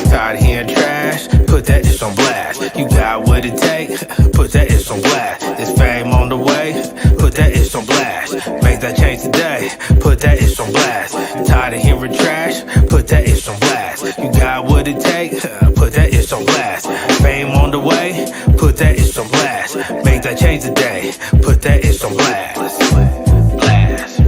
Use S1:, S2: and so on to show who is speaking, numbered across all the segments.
S1: Tired of hearing trash, put that ish on blast. You got what it take, put that ish on blast. It's fame on the way, put that ish on blast. Make that change today, put that ish on blast. Tired of hearing trash, put that ish on blast. You got what it take, put that ish on blast. Fame on the way, put that ish on blast. Make that change today, put that ish on blast. Blast. Blast.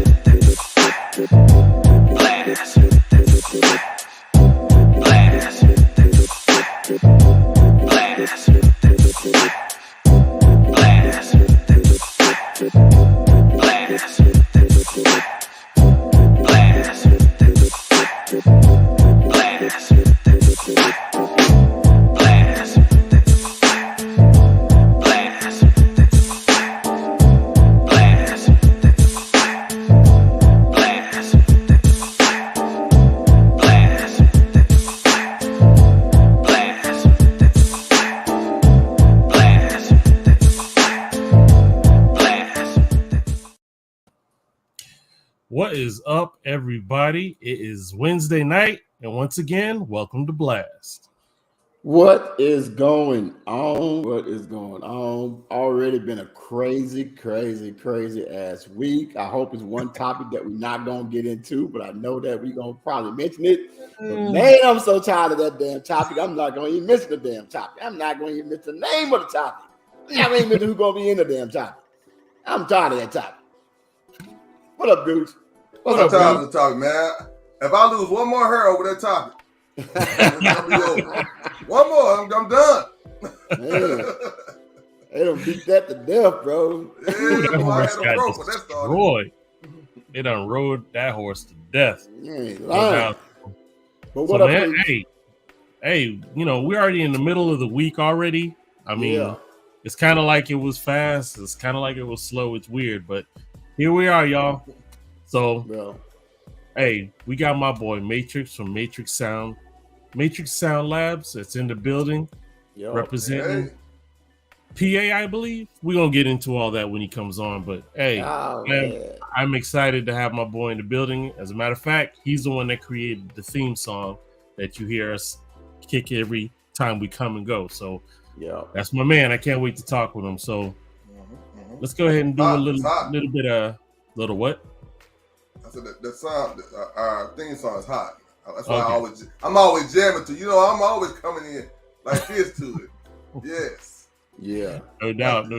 S2: What is up, everybody? It is Wednesday night, and once again, welcome to Blast.
S3: What is going on? What is going on? Already been a crazy ass week. I hope it's one topic that we're not gonna get into, but I know that we're gonna probably mention it. But man, I'm so tired of that damn topic. I'm not gonna even mention the damn topic. I'm not gonna even mention the name of the topic. I'm not even mention who's gonna be in the damn topic. I'm tired of that topic. What up, dudes?
S4: What's up, time to talk, man? If I lose one more hair over that topic, I'll be over. One more, I'm done.
S3: They don't beat that to death, bro.
S2: That horse got destroyed. They done rode that horse to death.
S3: But what
S2: so,
S3: up,
S2: man? Hey, you know, we're already in the middle of the week already. I mean, It's kind of like it was fast. It's kind of like it was slow. It's weird, but here we are, y'all. So, hey, we got my boy Matrixx from MatrixxSoundLab. It's in the building, representing PA, I believe. We're going to get into all that when he comes on. But, hey, I'm excited to have my boy in the building. As a matter of fact, he's the one that created the theme song that you hear us kick every time we come and go. So, that's my man. I can't wait to talk with him. So, let's go ahead and do a little what?
S4: I said the song, our theme song is hot. That's why I'm always jamming to. You know, I'm always coming in like this to it. Yes.
S3: Yeah.
S2: No doubt.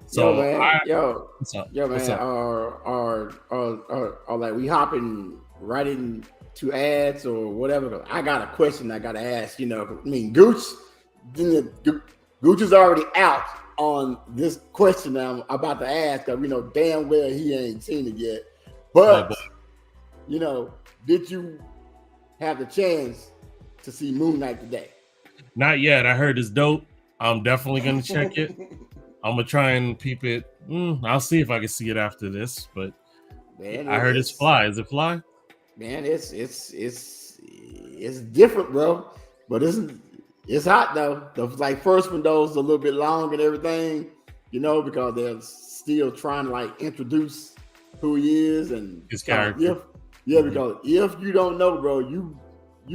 S2: So,
S3: what's up? Are like we hopping right into ads or whatever? I got a question I got to ask. You know, I mean, Gooch is already out on this question I'm about to ask because we know damn well he ain't seen it yet. But, you know, did you have the chance to see Moon Knight today?
S2: Not yet. I heard it's dope. I'm definitely going to check it. I'm going to try and peep it. I'll see if I can see it after this. But man, I heard it's fly. Is it fly?
S3: Man, it's different, bro. But it's hot, though. The first window's a little bit long and everything, you know, because they're still trying to, like, introduce who he is and
S2: his character.
S3: Because if you don't know, bro, you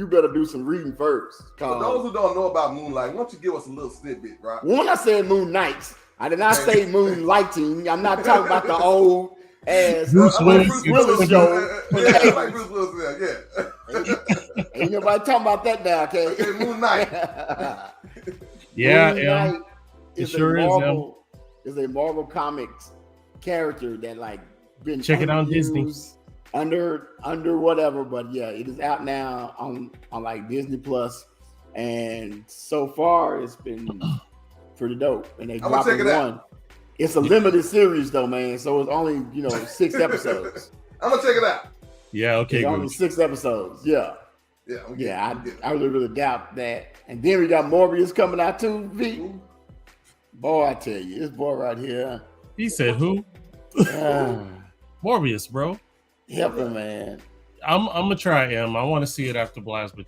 S3: better do some reading first.
S4: For those who don't know about Moonlight, why don't you give us a little snippet, right?
S3: When I said Moon Knight, I did not say Moonlighting. I'm not talking about the old ass
S2: Bruce Willis
S3: show.
S4: Yeah, like Bruce Willis, yeah.
S3: Ain't nobody talking about that now, okay?
S4: Okay, Moon Knight.
S2: Yeah,
S3: Moon Knight
S2: is
S3: a Marvel Comics character that like been
S2: check it out on Disney
S3: under whatever, but yeah, it is out now on like Disney Plus, and so far it's been pretty dope. And they dropped one. It's a limited series though, man. So it's only 6 episodes.
S4: I'm gonna check it out.
S2: Yeah, okay,
S3: it's
S2: good.
S3: only 6 episodes. Yeah.
S4: Yeah.
S3: I really doubt that. And then we got Morbius coming out too. V. Boy, I tell you, this boy right here.
S2: He said who? Morbius, bro.
S3: Help him, man.
S2: I'm gonna try M. I want to see it after Blast, but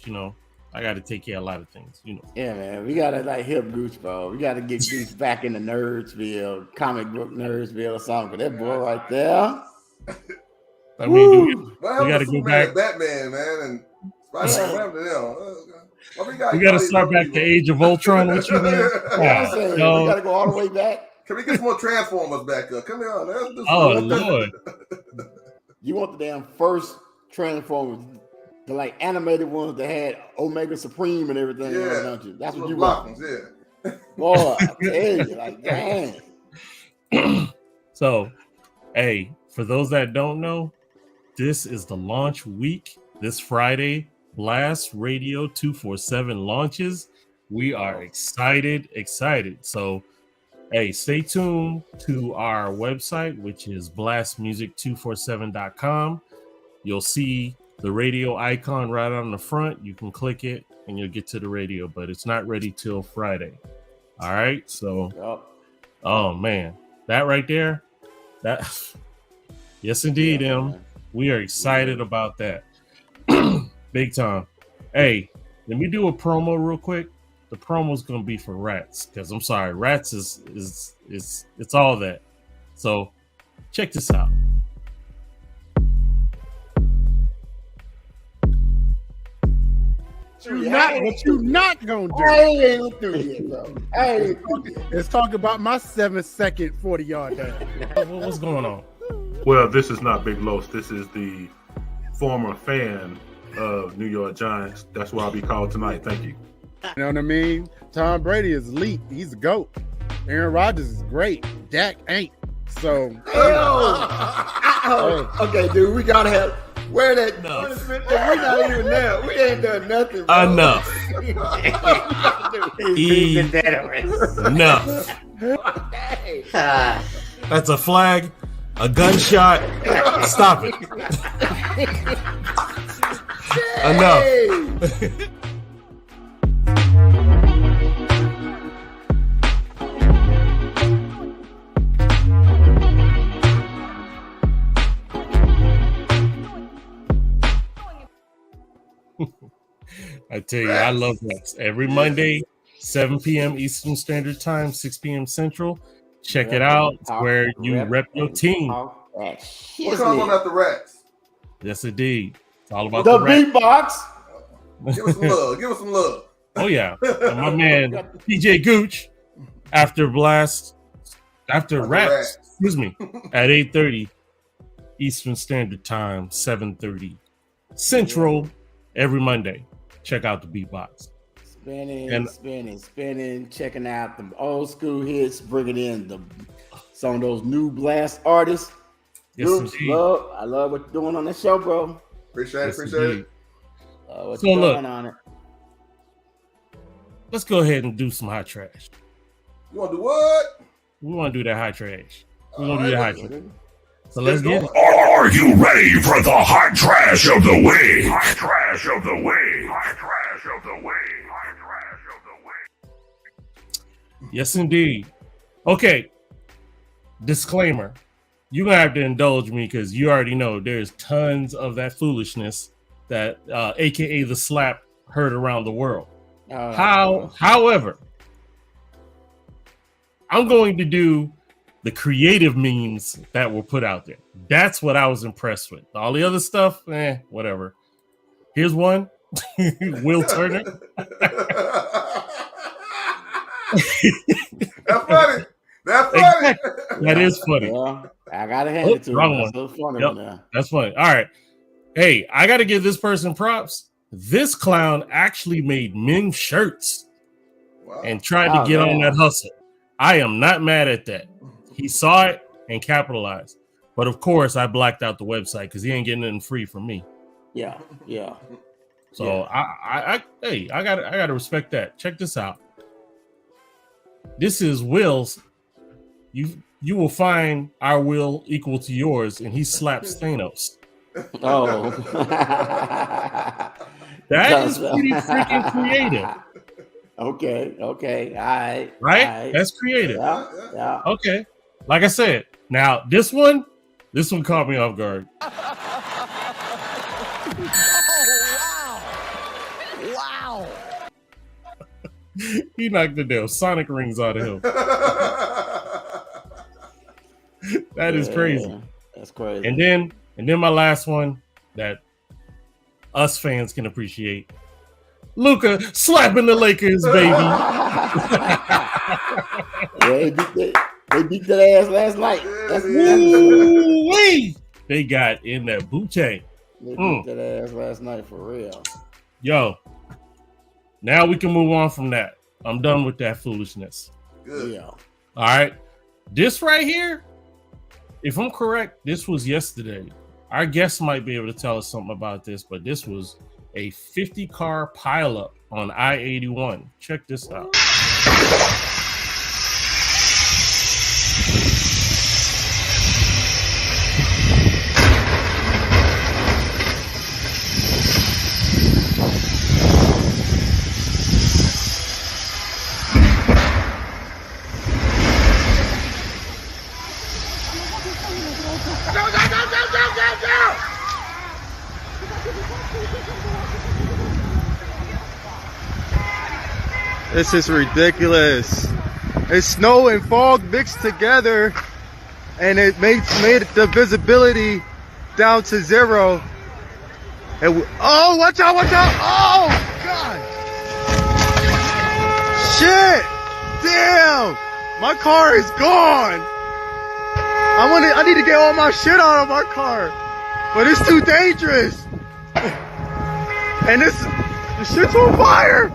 S2: I got to take care of a lot of things.
S3: Yeah, man. We gotta help Gooch, bro. We gotta get Gooch back in the Nerdsville, comic book Nerdsville or something. That boy right there.
S2: I mean, we got to go back.
S4: Batman, man, and Spider-Man.
S2: We got to start back to Age of Ultron with you, man.
S3: We got to go all the way back.
S4: Can we get some more Transformers back up? Come on, man.
S2: Lord.
S3: You want the damn first Transformers, the animated ones that had Omega Supreme and everything, don't you? That's what you want. Boy, I tell you, dang.
S2: So, hey, for those that don't know, this is the launch week. This Friday, Blast Radio 247 launches. We are excited. So, hey, stay tuned to our website, which is blastmusic247.com. You'll see the radio icon right on the front. You can click it and you'll get to the radio, but it's not ready till Friday. All right. So, oh man, that right there, yes, indeed, we are excited about that. Big time. Hey, let me do a promo real quick. The promo is gonna be for Rats, because I'm sorry, Rats is it's all that. So check this out.
S5: What you not gonna do?
S3: I ain't through yet, bro.
S5: Let's talk about my 7-second 40-yard dash.
S2: What's going on?
S6: Well, this is not Big Los. This is the former fan of New York Giants. That's why I'll be called tonight. Thank you.
S5: You know what I mean? Tom Brady is elite. He's a GOAT. Aaron Rodgers is great. Dak ain't. So,
S3: okay, dude, we gotta have where that. We're not even there. We ain't done nothing. Bro.
S2: Enough. Enough. That's a flag. A gunshot. Stop it. Enough. I tell you, I love that. Every Monday, 7 p.m. Eastern Standard Time, 6 p.m. Central. Check it out. It's where you rep your team.
S4: What's going on at the Rats?
S2: Yes, indeed. It's all about
S3: the beatbox.
S4: Give us some love. Give us some love.
S2: Oh, yeah. And my man, PJ Gooch, after Rats, at 8:30 Eastern Standard Time, 7:30 Central, every Monday. Check out the beatbox.
S3: Spinning, checking out the old school hits, bringing in some of those new blast artists.
S2: Yes,
S3: I love what you're doing on the show, bro.
S4: Appreciate it.
S3: What's going on it?
S2: Let's go ahead and do some hot trash.
S4: You want to do what?
S2: We want to do that hot trash. We want to do that hot trash. So let's get it.
S7: Are you ready for the hot trash of the week? Hot trash of the week. Hot trash of the week. Hot trash of the week.
S2: Yes, indeed. Okay. Disclaimer. You're going to have to indulge me because you already know there's tons of that foolishness that AKA the slap heard around the world. However, I'm going to do the creative memes that were put out there. That's what I was impressed with. All the other stuff, whatever. Here's one. Will Turner.
S4: That's funny. That's funny.
S2: Exactly. That is funny.
S3: Well, I gotta hand it to him.
S2: Wrong one.
S3: So funny
S2: That's funny. All right. Hey, I gotta give this person props. This clown actually made men shirts and tried to get on that hustle. I am not mad at that. He saw it and capitalized. But of course, I blacked out the website because he ain't getting nothing free from me.
S3: Yeah.
S2: So I gotta respect that. Check this out. This is Will's. You will find our will equal to yours, and he slaps Thanos.
S3: Oh,
S2: that is pretty freaking creative.
S3: Okay, all right.
S2: Right? That's creative.
S3: Yeah.
S2: Okay. like I said, now this one caught me off guard.
S5: Wow.
S2: He knocked the damn Sonic rings out of him. That is crazy.
S3: That's crazy.
S2: And then my last one that us fans can appreciate. Luka slapping the Lakers, baby.
S3: They beat that ass last night.
S2: They got in that booty.
S3: They beat that ass last night for real.
S2: Yo, now we can move on from that. I'm done with that foolishness.
S4: Good.
S3: Yeah.
S2: All right. This right here, if I'm correct, this was yesterday. Our guests might be able to tell us something about this, but this was a 50-car pileup on I-81. Check this out.
S8: This is ridiculous. It's snow and fog mixed together, and it made the visibility down to 0. And oh, watch out! Oh God! Shit! Damn! My car is gone. I need to get all my shit out of my car, but it's too dangerous. And the shit's on fire.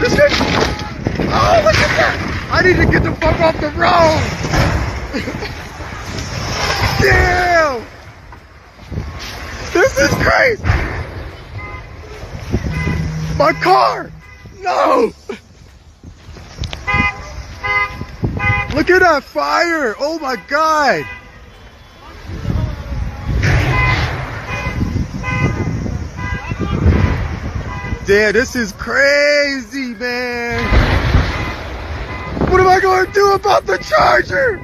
S8: This shit. Oh, look at that! I need to get the fuck off the road. Damn! This is crazy. My car. No. Look at that fire! Oh my God! Damn, this is crazy, man! What am I going to do about the charger?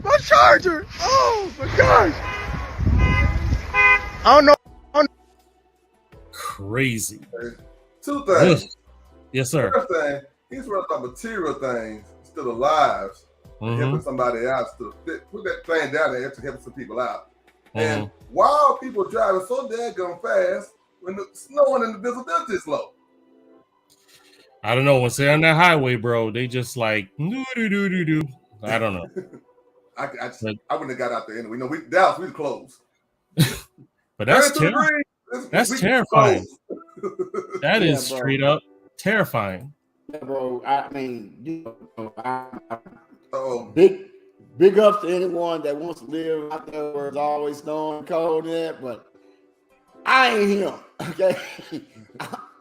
S8: My charger! Oh my gosh! I don't know.
S2: Crazy.
S4: Two things.
S2: Yes, sir.
S4: First thing, he's running on material things instead of lives. Helping somebody out to put that thing down there to help some people out. And why are people driving so daggone fast when the snow and the visibility is low?
S2: I don't know. Once they're on that highway, bro, they just like do. I don't know.
S4: I wouldn't have got out there anyway. We Dallas, we closed.
S2: But that's terrifying. That's terrifying. That is straight up terrifying.
S3: Yeah, bro. I mean, big ups to anyone that wants to live out there where it's always snowing cold in it, but I ain't him. Okay,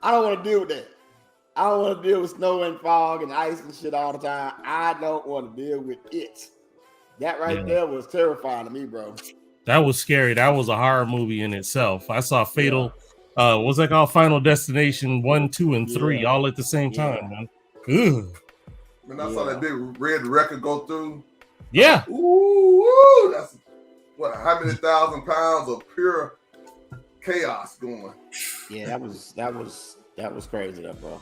S3: I don't want to deal with that. I don't want to deal with snow and fog and ice and shit all the time. I don't want to deal with it. That there was terrifying to me, bro.
S2: That was scary. That was a horror movie in itself. I saw Fatal. What's that called? Final Destination 1, 2, and 3 all at the same time, man. Ugh.
S4: When I saw that big red record go through.
S2: Yeah.
S4: Ooh, that's what, how many thousand pounds of pure chaos going.
S3: Yeah, that was crazy, though, bro.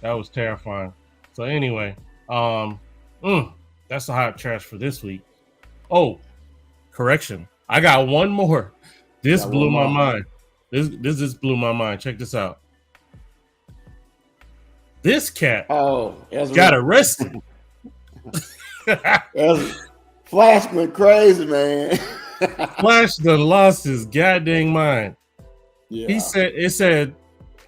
S2: That was terrifying. So anyway, that's the hot trash for this week. Oh, correction. I got one more. This blew my mind. This just blew my mind. Check this out. This cat got arrested.
S3: Flash went crazy, man.
S2: Flash done lost his goddamn mind.
S3: Yeah.
S2: It said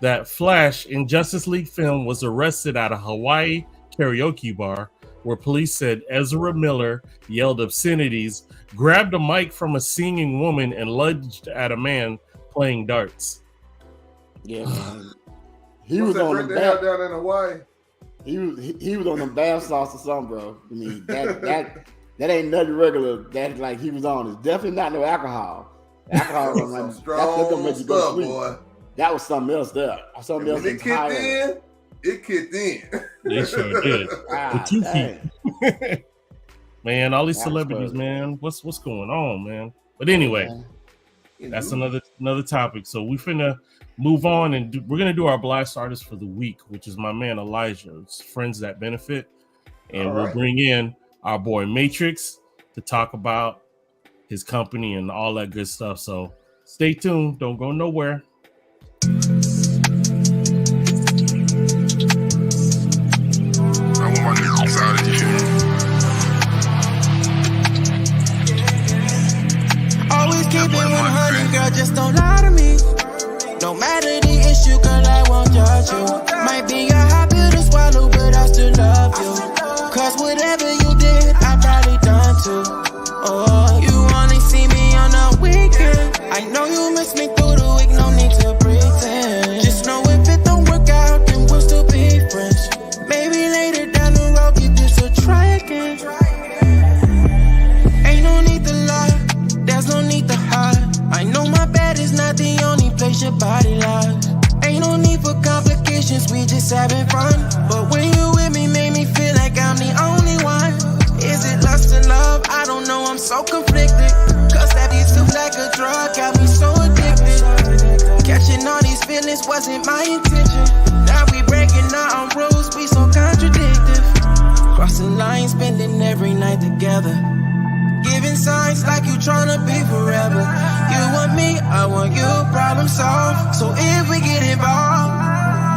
S2: that Flash in Justice League film was arrested at a Hawaii karaoke bar where police said Ezra Miller yelled obscenities, grabbed a mic from a singing woman, and lunged at a man playing darts.
S3: Yeah, man. He was on the
S4: down in Hawaii.
S3: He was on the bath sauce or something, bro. I mean, that ain't nothing regular. That like he was on. It's definitely not no alcohol. Alcohol was
S4: some
S3: like
S4: strong stuff, boy.
S3: That was something else there. Something else.
S4: It kicked in.
S2: It sure did.
S3: With
S2: 2 feet. Man, all these celebrities, man. What's going on, man? But anyway, that's another topic. So we finna move on, and we're gonna do our blast artist for the week, which is my man Elijah. It's Friends That Benefit, and we'll bring in our boy Matrixx to talk about his company and all that good stuff. So stay tuned. Don't go nowhere.
S9: Always keep it 100, girl, just don't lie to me. No matter the issue, girl, I won't judge you. Might be a hot pill to swallow, but I still love you. Cause whatever you did, I probably done too. Oh, you only see me on the weekend. I know you miss me through the week, no need to pretend. Just know if it don't work out, then we'll still be friends. Maybe later down the road, give this a try again. Ain't no need to lie, there's no need to hide. I know my bed is not the only place your body lies. Ain't no need for complications, we just having fun. But when you with me, make me feel like I'm the only one. Is it lust or love? I don't know, I'm so conflicted. Cause that beat feels like a drug, got me so addicted. Catching all these feelings wasn't my intention. Now we breaking our own rules, we so contradictive. Crossing lines, spending every night together. Giving signs like you tryna be forever. You want me, I want you, problem solved. So if we get involved,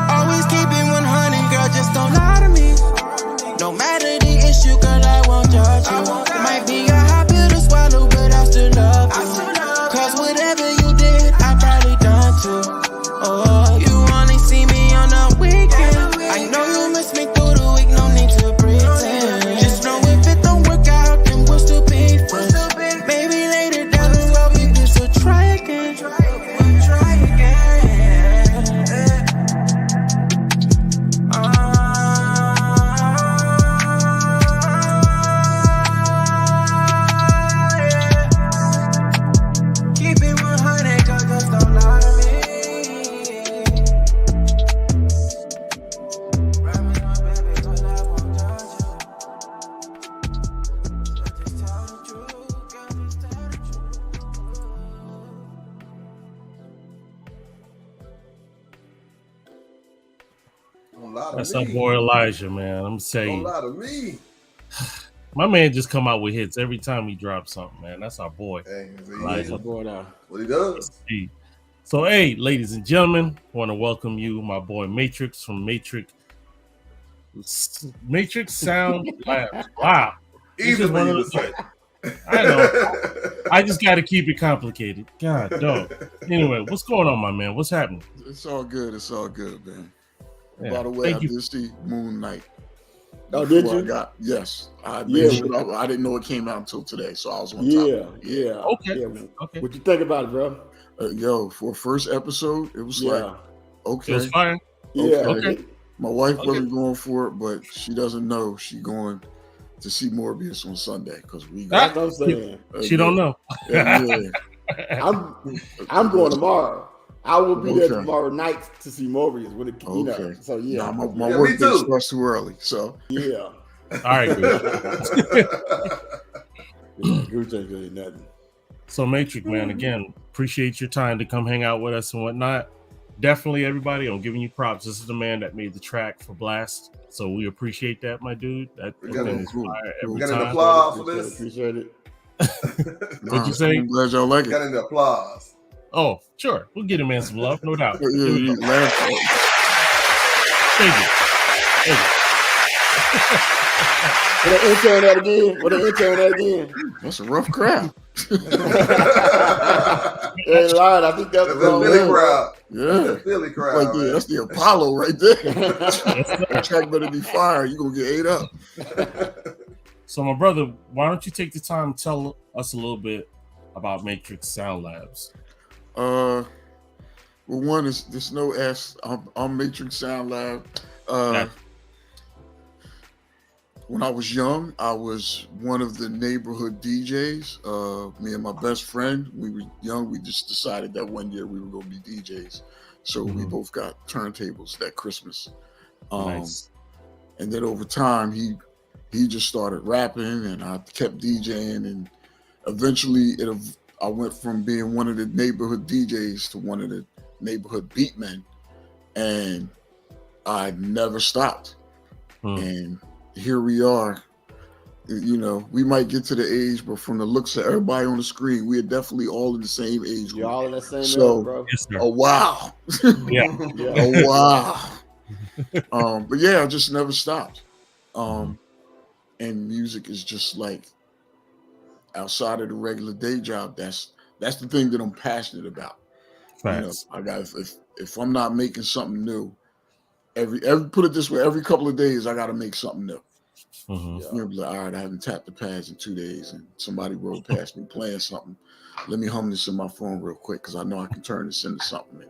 S9: always keep it 100, girl, just don't lie to me. No matter the issue, girl, I won't judge you. Might be a hot pill to swallow, but I still love you. Cause whatever you did, I probably done too. Oh, you only see me on the weekend. I know you miss me through the week, no need to pretend. Just know if it don't work out, then we'll still be friends. Maybe later down the road, we just will try again. Keep it 100, girl, just don't lie to me. Promise my baby, girl, I won't judge you. But just tell the truth, girl, just tell the truth.
S4: Don't lie to
S2: That's
S4: me.
S2: our boy Elijah, man. I'm saying,
S4: Don't lie to me.
S2: my man just come out with hits every time he drops something, man. That's our boy.
S4: Hey,
S2: Elijah.
S4: what he does.
S2: So, hey, ladies and gentlemen, I want to welcome you, my boy Matrixx from Matrixx SoundLab. Wow.
S4: Easy
S2: one
S4: for
S2: of
S4: you to say.
S2: I know. I just got to keep it complicated. God, dog. Anyway, what's going on, my man? What's happening?
S10: It's all good. It's all good, man.
S2: Yeah,
S10: By the way,
S2: thank
S10: I
S2: you.
S10: did see Moon Knight.
S3: Oh, did
S10: Before
S3: you?
S10: Yes. I didn't know it came out until today, so I was on top of it.
S3: Yeah.
S2: Okay.
S3: Okay. What you think about it, bro?
S10: Yo, for a first episode, it was like, okay.
S2: It was fine.
S3: Yeah.
S2: Okay.
S10: My wife wasn't going for it, but she doesn't know she's going to see Morbius on Sunday because we got.
S3: That's what I'm saying.
S2: She don't know.
S3: I'm going tomorrow. I will be there tomorrow night to see Morbius. When it, you know, so yeah.
S10: Nah, my work day starts too early, so
S3: yeah.
S2: All right, good.
S3: Gooch ain't really nothing.
S2: So, Matrixx, man, again, appreciate your time to come hang out with us and whatnot. Definitely, everybody, I'm giving you props. This is the man that made the track for Blast, so we appreciate that, my dude. That thing is fire every
S4: Got
S2: time.
S4: an applause for this.
S3: Appreciate it.
S2: What'd you say?
S10: I'm glad y'all like it.
S4: Got an applause.
S2: Oh, sure. We'll get him in some love, no doubt.
S10: Thank you.
S3: What an intro that again? What an intro that again?
S10: That's a rough crowd.
S3: Ain't lying. I think that's
S4: the Philly crowd.
S10: Yeah.
S4: That's the Philly crowd.
S10: Right there. That's the Apollo right there. The track better be fire. You're going to get ate up.
S2: So, my brother, why don't you take the time to tell us a little bit about Matrixx SoundLabs?
S10: Well, one is there's no S. I'm Matrixx SoundLab. When I was young, I was one of the neighborhood DJs. Me and my best friend, we were young. We just decided that one year we were going to be DJs. So we both got turntables that Christmas.
S2: Nice.
S10: And then over time, he he just started rapping, and I kept DJing, and eventually I went from being one of the neighborhood DJs to one of the neighborhood beat men, and I never stopped. And here we are. You know, we might get to the age, but from the looks of everybody on the screen, we are definitely all in the same age group.
S3: You're all in the same
S10: so,
S3: bro.
S2: Yes, sir.
S10: a wow.
S2: Yeah.
S10: A wow. But yeah, I just never stopped. And music is just like outside of the regular day job. That's the thing that I'm passionate about.
S2: Facts.
S10: You know, I got if I'm not making something new, every put it this way, every couple of days I got to make something new. You know, be like, all right, I haven't tapped the pads in 2 days, and somebody rolled past me playing something. Let me hum this in my phone real quick because I know I can turn this into something.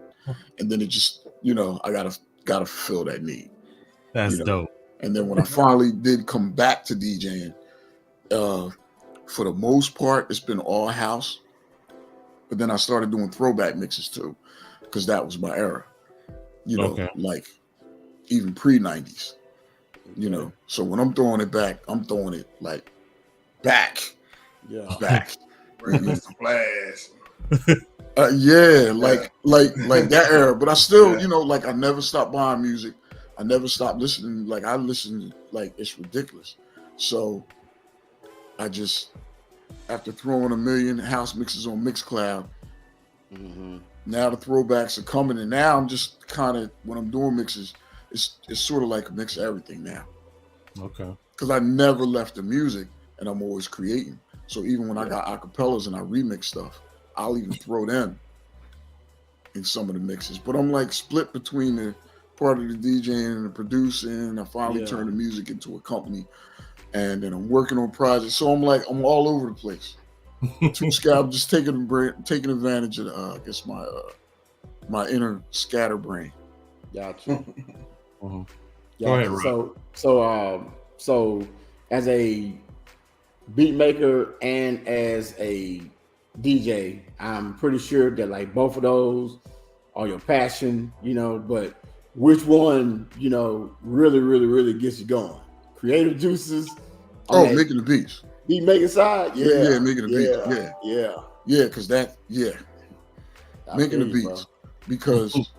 S10: And then it just, you know, I gotta fulfill that need.
S2: That's dope.
S10: And then when I finally did come back to DJing, for the most part, it's been all house. But then I started doing throwback mixes too, because that was my era. You know, like even pre-90s. You know, so when I'm throwing it back, I'm throwing it like back.
S3: Yeah.
S10: Back.
S4: Splash.
S10: Like that era. But I still, you know, like I never stopped buying music. I never stopped listening. Like I listened, like it's ridiculous. So I just, after throwing 1 million house mixes on Mixcloud, now the throwbacks are coming, and now I'm just kind of, when I'm doing mixes, it's sort of like a mix of everything now.
S2: Okay.
S10: Because I never left the music, and I'm always creating. So even when I got acapellas and I remix stuff, I'll even throw them in some of the mixes. But I'm like split between the part of the DJing and the producing, and I finally turned the music into a company, and then I'm working on projects. So I'm all over the place. I'm just taking advantage of I guess my inner scatterbrain.
S3: Gotcha.
S2: Go
S3: Yeah.
S2: ahead, Rob.
S3: So as a beat maker and as a DJ, I'm pretty sure that like both of those are your passion, you know, but which one, you know, really, really, really gets you going? Creative juices?
S10: Making the beats.
S3: Beat making side? Yeah.
S10: Making the beats. Yeah, because making the beats. Because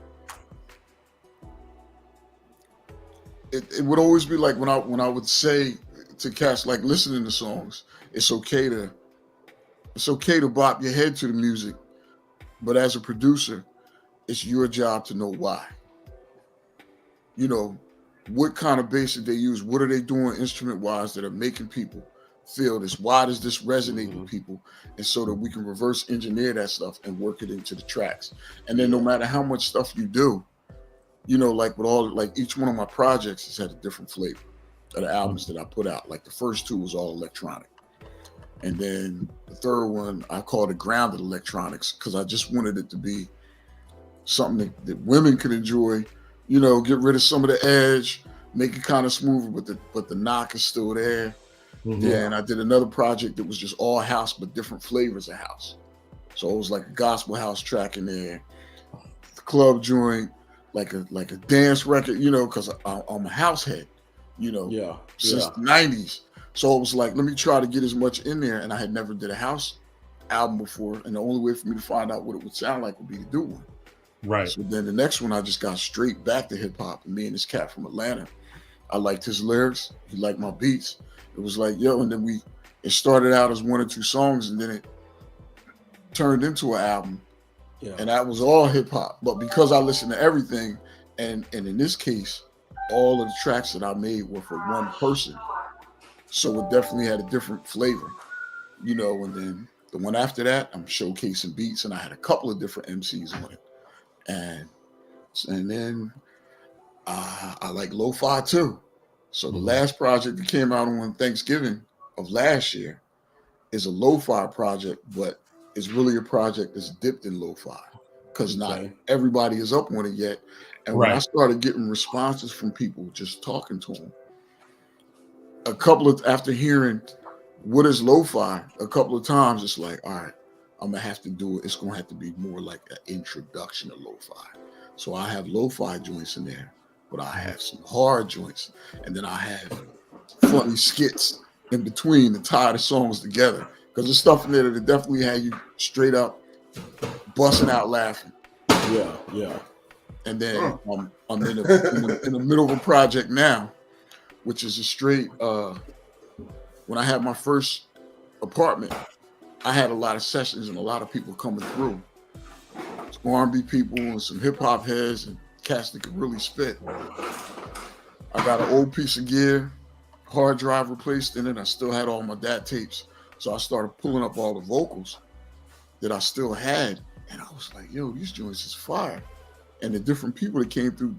S10: it would always be like when I would say to cats, like, listening to songs, it's okay to bop your head to the music, but as a producer, it's your job to know why. You know, what kind of bass did they use? What are they doing instrument wise that are making people feel this? Why does this resonate with people? And so that we can reverse engineer that stuff and work it into the tracks. And then no matter how much stuff you do, you know, like with all, like each one of my projects has had a different flavor of the albums that I put out. Like the first two was all electronic. And then the third one, I called it grounded electronics because I just wanted it to be something that women could enjoy, you know, get rid of some of the edge, make it kind of smoother, but the knock is still there. Yeah, and I did another project that was just all house, but different flavors of house. So it was like a gospel house track in there, the club joint, like a dance record, you know, because I'm a house head, you know, since the 90s. So it was like, let me try to get as much in there. And I had never did a house album before. And the only way for me to find out what it would sound like would be to do one.
S2: Right.
S10: So then the next one, I just got straight back to hip hop. And me and this cat from Atlanta, I liked his lyrics. He liked my beats. It was like, yo, and then it started out as 1 or 2 songs, and then it turned into an album. Yeah. And that was all hip hop. But because I listened to everything, and in this case, all of the tracks that I made were for one person. So it definitely had a different flavor, you know. And then the one after that, I'm showcasing beats, and I had a couple of different MCs on it. And then I like lo-fi too. So the last project that came out on Thanksgiving of last year is a lo-fi project, but it's really a project that's dipped in lo-fi because not everybody is up on it yet. And when I started getting responses from people just talking to them, after hearing what is lo-fi, a couple of times it's like, all right, I'm gonna have to do it. It's gonna have to be more like an introduction to lo-fi. So I have lo-fi joints in there, but I have some hard joints, and then I have funny skits in between to tie the songs together. Because there's stuff in there that definitely had you straight up busting out laughing.
S3: Yeah.
S10: And then I'm in the middle of a project now, which is a straight. When I had my first apartment, I had a lot of sessions and a lot of people coming through. Some R&B people and some hip hop heads and cats that could really spit. I got an old piece of gear, hard drive replaced in it. I still had all my DAT tapes. So I started pulling up all the vocals that I still had. And I was like, yo, these joints is fire. And the different people that came through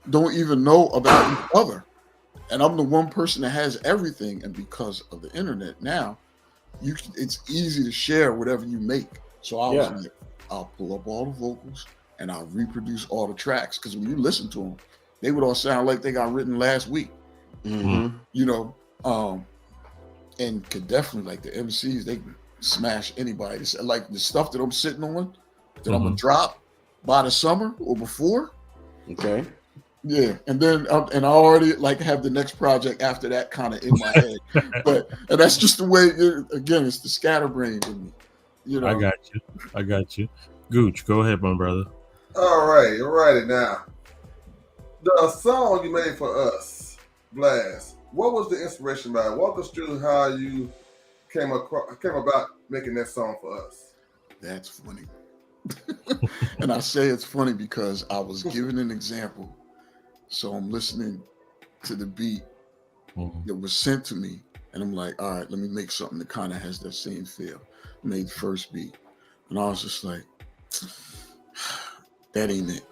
S10: don't even know about each other. And I'm the one person that has everything. And because of the internet now, it's easy to share whatever you make. So I was like, I'll pull up all the vocals and I'll reproduce all the tracks. Because when you listen to them, they would all sound like they got written last week.
S3: Mm-hmm.
S10: You know, and could definitely, like the MCs, they can smash anybody. It's like the stuff that I'm sitting on that I'm gonna drop by the summer or before.
S3: Okay.
S10: Yeah, and then and I already like have the next project after that kind of in my head. And that's just the way. Again, it's the scatterbrain in me. You know.
S2: I got you. Gooch, go ahead, my brother.
S4: All righty now. The song you made for us, Blast. What was the inspiration behind? Walk us through how you came about making that song for us.
S10: That's funny. And I say it's funny because I was given an example. So I'm listening to the beat that was sent to me, and I'm like, all right, let me make something that kind of has that same feel. I made the first beat, and I was just like, that ain't it.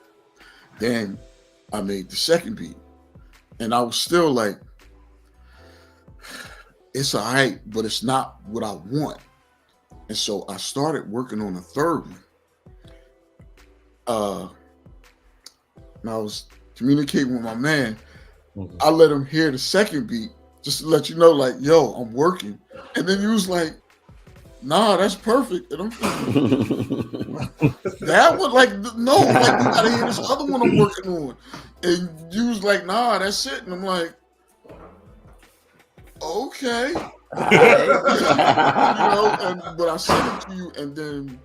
S10: Then I made the second beat, and I was still like, it's all right, but it's not what I want. And so I started working on a third one. And I was communicating with my man. I let him hear the second beat just to let you know, like, yo, I'm working. And then he was like, nah, that's perfect. And I'm thinking, that one, like, no, like, you gotta hear this other one I'm working on. And you was like, nah, that's it. And I'm like, okay. You know, but I sent it to you, and then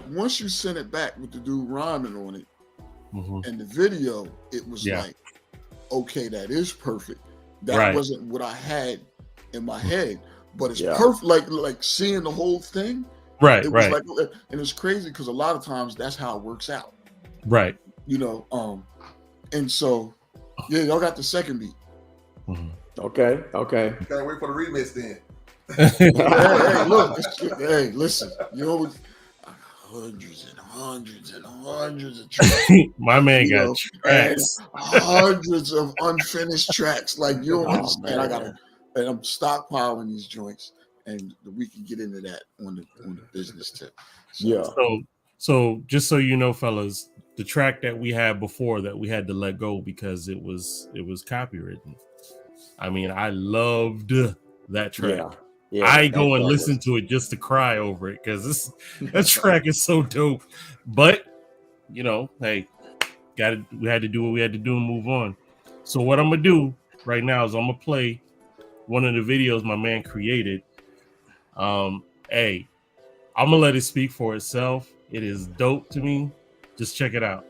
S10: once you sent it back with the dude rhyming on it and the video, it was like, okay, that is perfect. That wasn't what I had in my head, but it's perfect. Like seeing the whole thing,
S2: right?
S10: It was like, and it's crazy because a lot of times that's how it works out,
S2: right?
S10: You know, and so yeah, y'all got the second beat.
S3: Okay.
S4: Can't wait for the remix then.
S10: Hey, look, hey, listen, you know, hundreds and hundreds and hundreds of tracks.
S2: My man got tracks.
S10: Hundreds of unfinished tracks. Like, you don't understand. And I'm stockpiling these joints, and we can get into that on the business tip.
S2: So just so you know, fellas, the track that we had before that we had to let go because it was copywritten. I mean, I loved that track. Yeah, I go and listen to it just to cry over it because that track is so dope. But you know, hey, we had to do what we had to do and move on. So what I'm gonna do right now is I'm gonna play one of the videos my man created. Hey, I'm gonna let it speak for itself. It is dope to me. Just check it out.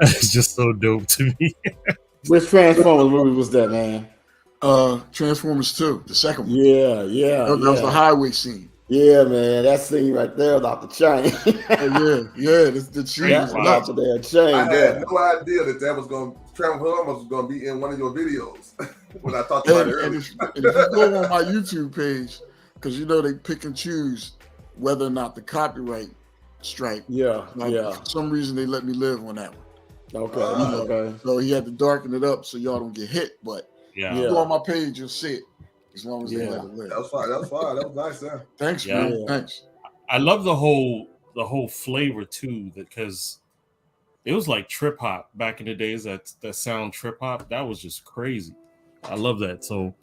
S2: It's just so dope to me.
S3: Which Transformers movie was that, man?
S10: Transformers 2, the second one.
S3: Yeah.
S10: That was the highway scene.
S3: Yeah, man, that scene right there was off the chain.
S10: The scene
S3: was off the damn chain.
S4: I had no idea that was going to Transformers was going to be in one of your videos when I talked about it earlier.
S10: And if you go on my YouTube page, because they pick and choose whether or not the copyright strike. For some reason they let me live on that one.
S3: Okay.
S10: So he had to darken it up so y'all don't get hit. But if you go on my page, you'll see it. As long as they let it live.
S4: That was fine. That was nice, man.
S10: Thanks, man. Thanks.
S2: I love the whole flavor too, because it was like trip hop back in the days. That sound trip hop, that was just crazy. I love that. So,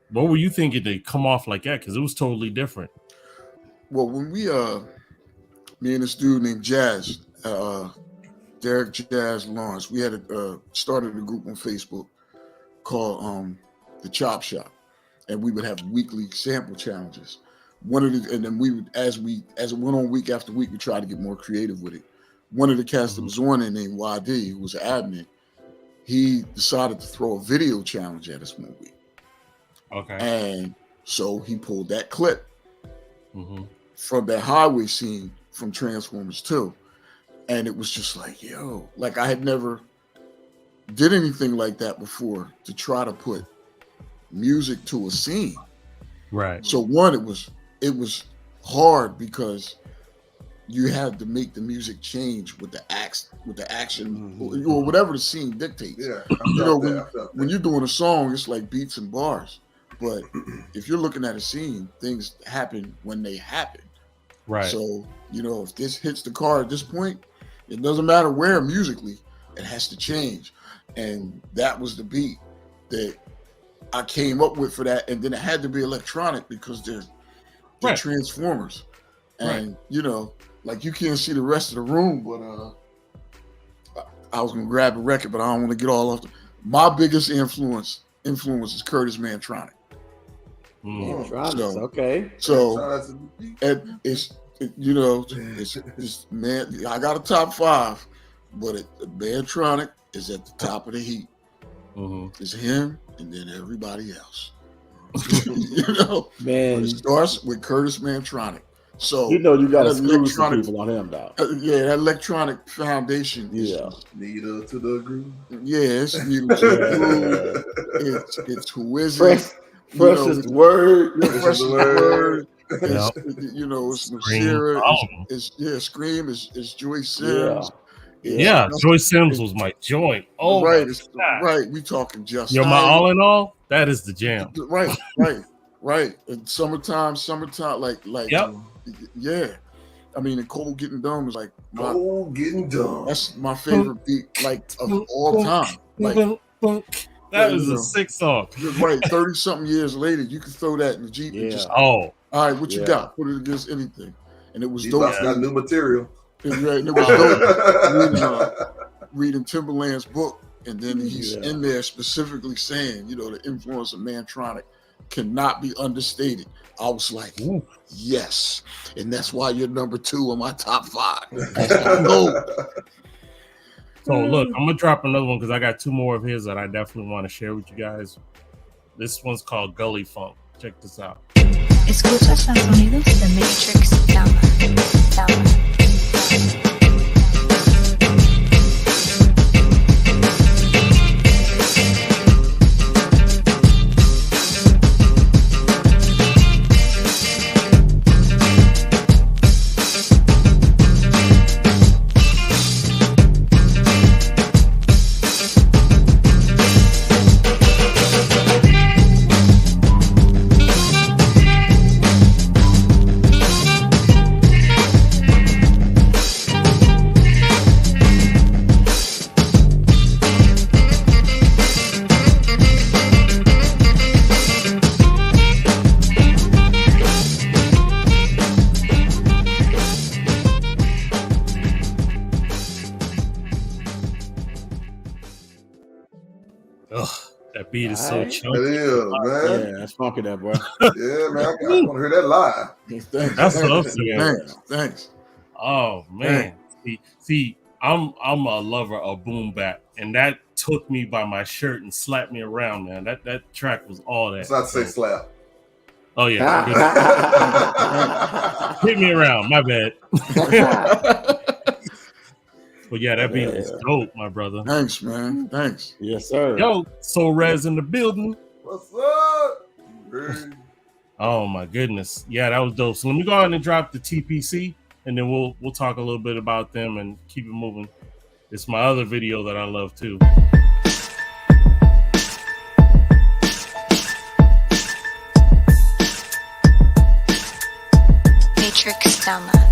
S2: what were you thinking to come off like that? Because it was totally different.
S10: Well, when we me and this dude named Jazz, Derek Jazz Lawrence, we had started a group on Facebook called the Chop Shop. And we would have weekly sample challenges. And then we would, as it went on week after week, we tried to get more creative with it. One of the cats that was on there named YD, who was an admin, he decided to throw a video challenge at us one week. Okay. And so he pulled that clip from that highway scene from Transformers 2. And it was just like, yo, like I had never did anything like that before to try to put music to a scene.
S2: Right.
S10: So one, it was hard because you had to make the music change with the action or whatever the scene dictates.
S4: Yeah.
S10: When you're doing a song, it's like beats and bars. But if you're looking at a scene, things happen when they happen.
S2: Right.
S10: So, if this hits the car at this point, it doesn't matter where musically, it has to change. And that was the beat that I came up with for that, and then it had to be electronic because they're Transformers, and like you can't see the rest of the room. But I was gonna grab a record, but I don't want to get all off. My biggest influence is Curtis Mantronic.
S3: Okay.
S10: So it's man. I got a top 5, but Mantronic is at the top of the heap. It's him and then everybody else.
S3: Man,
S10: it starts with Curtis Mantronic. So
S3: you got exclusive people on him, though.
S10: That electronic foundation.
S4: Needle to the groove.
S10: It's Needle to the groove. It's Who Is It?
S3: Freshest word.
S10: Freshest word. It's Nasira. It's Scream. It's Joyce Sims.
S2: Joyce Sims was my joint. Oh,
S10: right. We talking just.
S2: My all in all. That is the jam.
S10: Right. And summertime, like.
S2: Yep.
S10: Yeah. I mean, the Cold Getting Dumb is like.
S4: Cold Getting Dumb.
S10: That's my favorite beat, like of all time. Like.
S2: That is a sick song.
S10: Right. 30-something years later, you can throw that in the Jeep and just.
S2: All
S10: right. What you got? Put it against anything, and it was
S4: These
S10: dope.
S4: got new material.
S10: And it was dope. Reading Timberland's book, and then he's in there specifically saying, the influence of Mantronic cannot be understated. I was like, yes, and that's why you're number 2 on my top 5.
S2: So look, I'm gonna drop another one because I got 2 more of his that I definitely want to share with you guys. This one's called Gully Funk. Check this out.
S11: Escuchas los sonidos de Matrixx Soundlab.
S2: That beat is so chunky.
S4: It is, man.
S3: Yeah, that's funky, that boy.
S4: Yeah, man. I want to hear that live.
S10: Thanks.
S2: That's what I'm saying.
S10: Thanks.
S2: Oh man. See, I'm a lover of boom bap, and that took me by my shirt and slapped me around, man. That track was all that.
S4: It's not to say slap.
S2: Oh yeah. Hit me around, my bad. But yeah, that beat was dope, my brother.
S10: Thanks, man. Thanks.
S3: Yes, sir.
S2: Yo, Soul Rez in the building.
S4: What's up?
S2: Oh my goodness. Yeah, that was dope. So let me go ahead and drop the TPC, and then we'll talk a little bit about them and keep it moving. It's my other video that I love too.
S11: Matrixx SoundLab.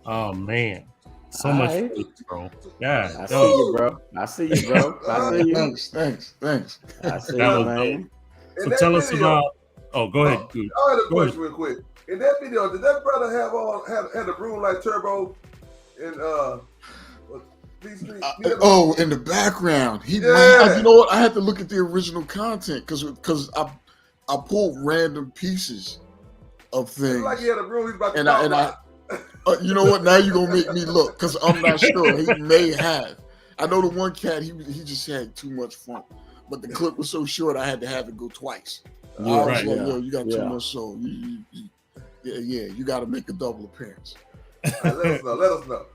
S2: Oh man, so much food, bro. Yeah,
S3: I see you, bro. I see you, bro. I see you.
S10: Thanks.
S3: I see
S2: that
S3: you,
S2: was
S3: man.
S2: dope. So tell us about. Oh, go ahead.
S4: I had a question real quick. In that video, did that brother had a room like Turbo and
S10: in the background, he. You know what? I had to look at the original content because I pulled random pieces of things.
S4: Like he had a room. He's about to
S10: and I you know what? Now you're gonna make me look because I'm not sure. He may have. I know the one cat. He just had too much fun, but the clip was so short. I had to have it go twice.
S3: Yeah,
S10: I was like, yo, you got too much soul. You got to make a double appearance.
S4: Let us know.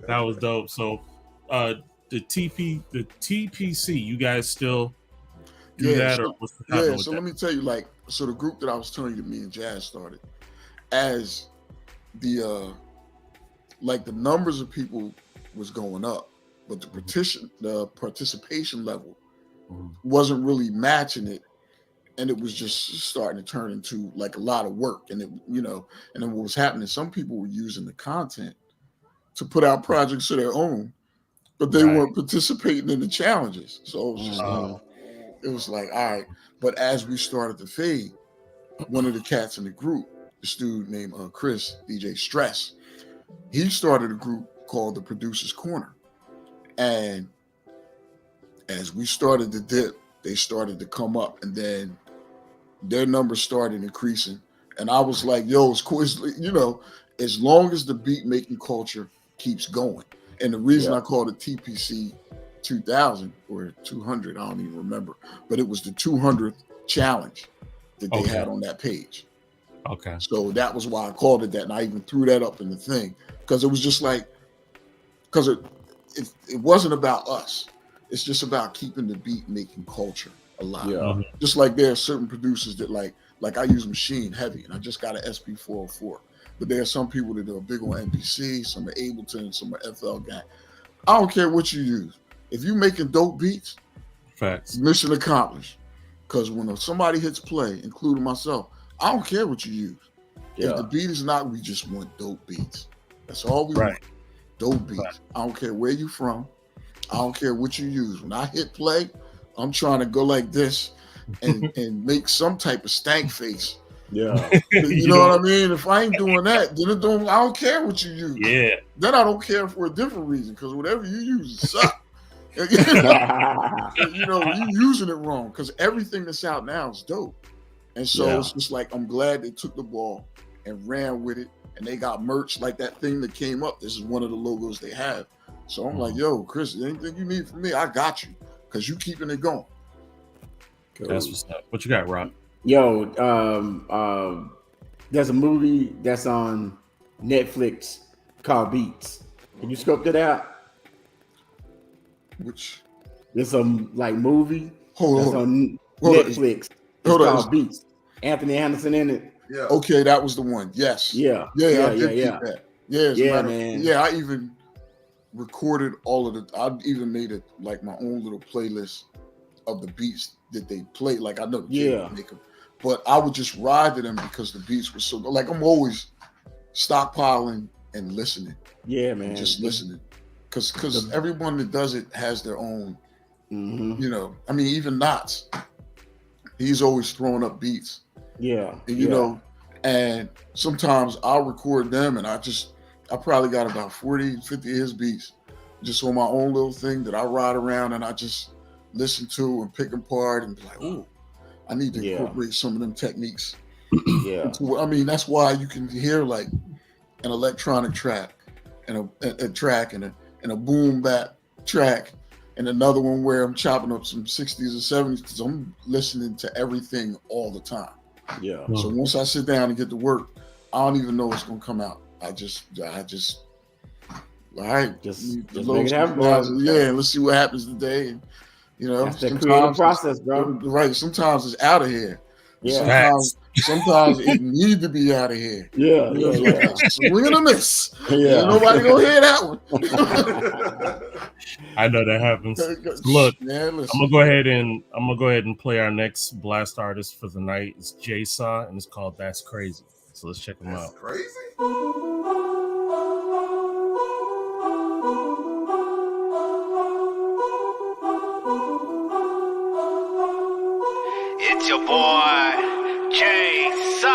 S2: That was dope. So, the TPC, you guys still do that, or what's the
S10: yeah? So let me tell you, so the group that I was telling you that me and Jazz started, as the the numbers of people was going up, but the participation level wasn't really matching it, and it was just starting to turn into like a lot of work. And it, and then what was happening, some people were using the content to put out projects of their own, but they weren't participating in the challenges. So it was just it was like, all right. But as we started to fade, one of the cats in the group, this dude named Chris, DJ Stress, he started a group called the Producer's Corner. And as we started to dip, they started to come up, and then their numbers started increasing. And I was like, yo, it's cool. As long as the beat making culture keeps going. And the reason I called it TPC 2000 or 200, I don't even remember, but it was the 200th challenge that they had on that page.
S2: Okay.
S10: So that was why I called it that. And I even threw that up in the thing because it was just like, because it wasn't about us. It's just about keeping the beat making culture alive.
S3: Yeah.
S10: Just like there are certain producers that like I use Machine heavy and I just got an SP404. But there are some people that are big on MPC, some are Ableton, some are FL Gang. I don't care what you use. If you're making dope beats,
S2: facts,
S10: mission accomplished. Because when somebody hits play, including myself, I don't care what you use. Yeah. If the beat is not, we just want dope beats. That's all we want. Dope beats. Right. I don't care where you from. I don't care what you use. When I hit play, I'm trying to go like this and make some type of stank face.
S3: Yeah.
S10: You know what I mean? If I ain't doing that, then I don't care what you use.
S2: Yeah.
S10: Then I don't care for a different reason, because whatever you use is suck. You know, you using it wrong because everything that's out now is dope. And so it's just like, I'm glad they took the ball and ran with it, and they got merch like that thing that came up. This is one of the logos they have. So I'm like, yo, Chris, anything you need from me, I got you, because you keeping it going.
S2: Cool. That's what's up. What you got, Rob?
S3: Yo, there's a movie that's on Netflix called Beats. Can you scope that out?
S10: Which?
S3: It's a like movie
S10: Hold
S3: on Netflix. It's called Beats. Anthony Anderson in it.
S4: Yeah.
S10: Okay, that was the one. Yes.
S3: Yeah.
S10: I did keep that. Yeah, man. Yeah, I even recorded all of the. I even made it like my own little playlist of the beats that they played. Like I know the kid would make them, but I would just ride to them because the beats were so good. Like I'm always stockpiling and listening.
S3: Yeah, man.
S10: Just listening, because everyone that does it has their own. You know, I mean, even Knots, he's always throwing up beats.
S3: Yeah.
S10: And, you know, and sometimes I'll record them and I probably got about 40, 50 of his beats just on my own little thing that I ride around and I just listen to and pick apart and be like, oh, I need to incorporate some of them techniques. I mean, that's why you can hear like an electronic track and a track and a boom bap track and another one where I'm chopping up some 60s and 70s because I'm listening to everything all the time.
S3: Yeah.
S10: So once I sit down and get to work, I don't even know what's gonna come out. I just all right, just make it happen. Yeah, let's see what happens today. And, you know,
S3: that's the creative process, bro.
S10: Right. Sometimes it's out of here. Yeah. Sometimes it needs to be out of here.
S3: Yeah.
S10: Swing and a miss. Yeah. Ain't nobody gonna hear that one.
S2: I know that happens. Look, I'm gonna go ahead and play our next blast artist for the night. It's J-Saw, and it's called That's Crazy. So let's check him out.
S4: Crazy?
S1: It's your boy, J-Saw.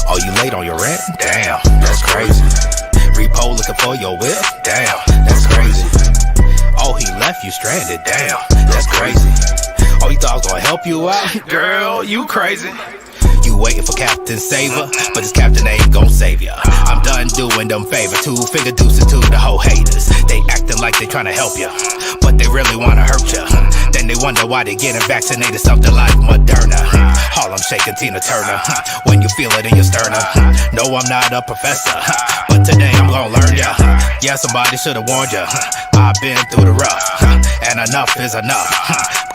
S1: Oh, you late on your rent? Damn, that's crazy. Repo looking for your whip? Damn, that's crazy. Oh, he left you stranded? Damn, that's crazy. Oh, he thought I was gonna help you out? Girl, you crazy. You waiting for Captain Saver, but this captain ain't gon' save ya. I'm done doing them favor, two-finger deuces to the whole haters. They acting like they tryna help ya, but they really wanna hurt ya. Then they wonder why they getting vaccinated, something like Moderna. Harlem shaking Tina Turner, when you feel it in your sternum. No, I'm not a professor, but today I'm gonna learn ya. Yeah, somebody should've warned ya. I've been through the rough, and enough is enough.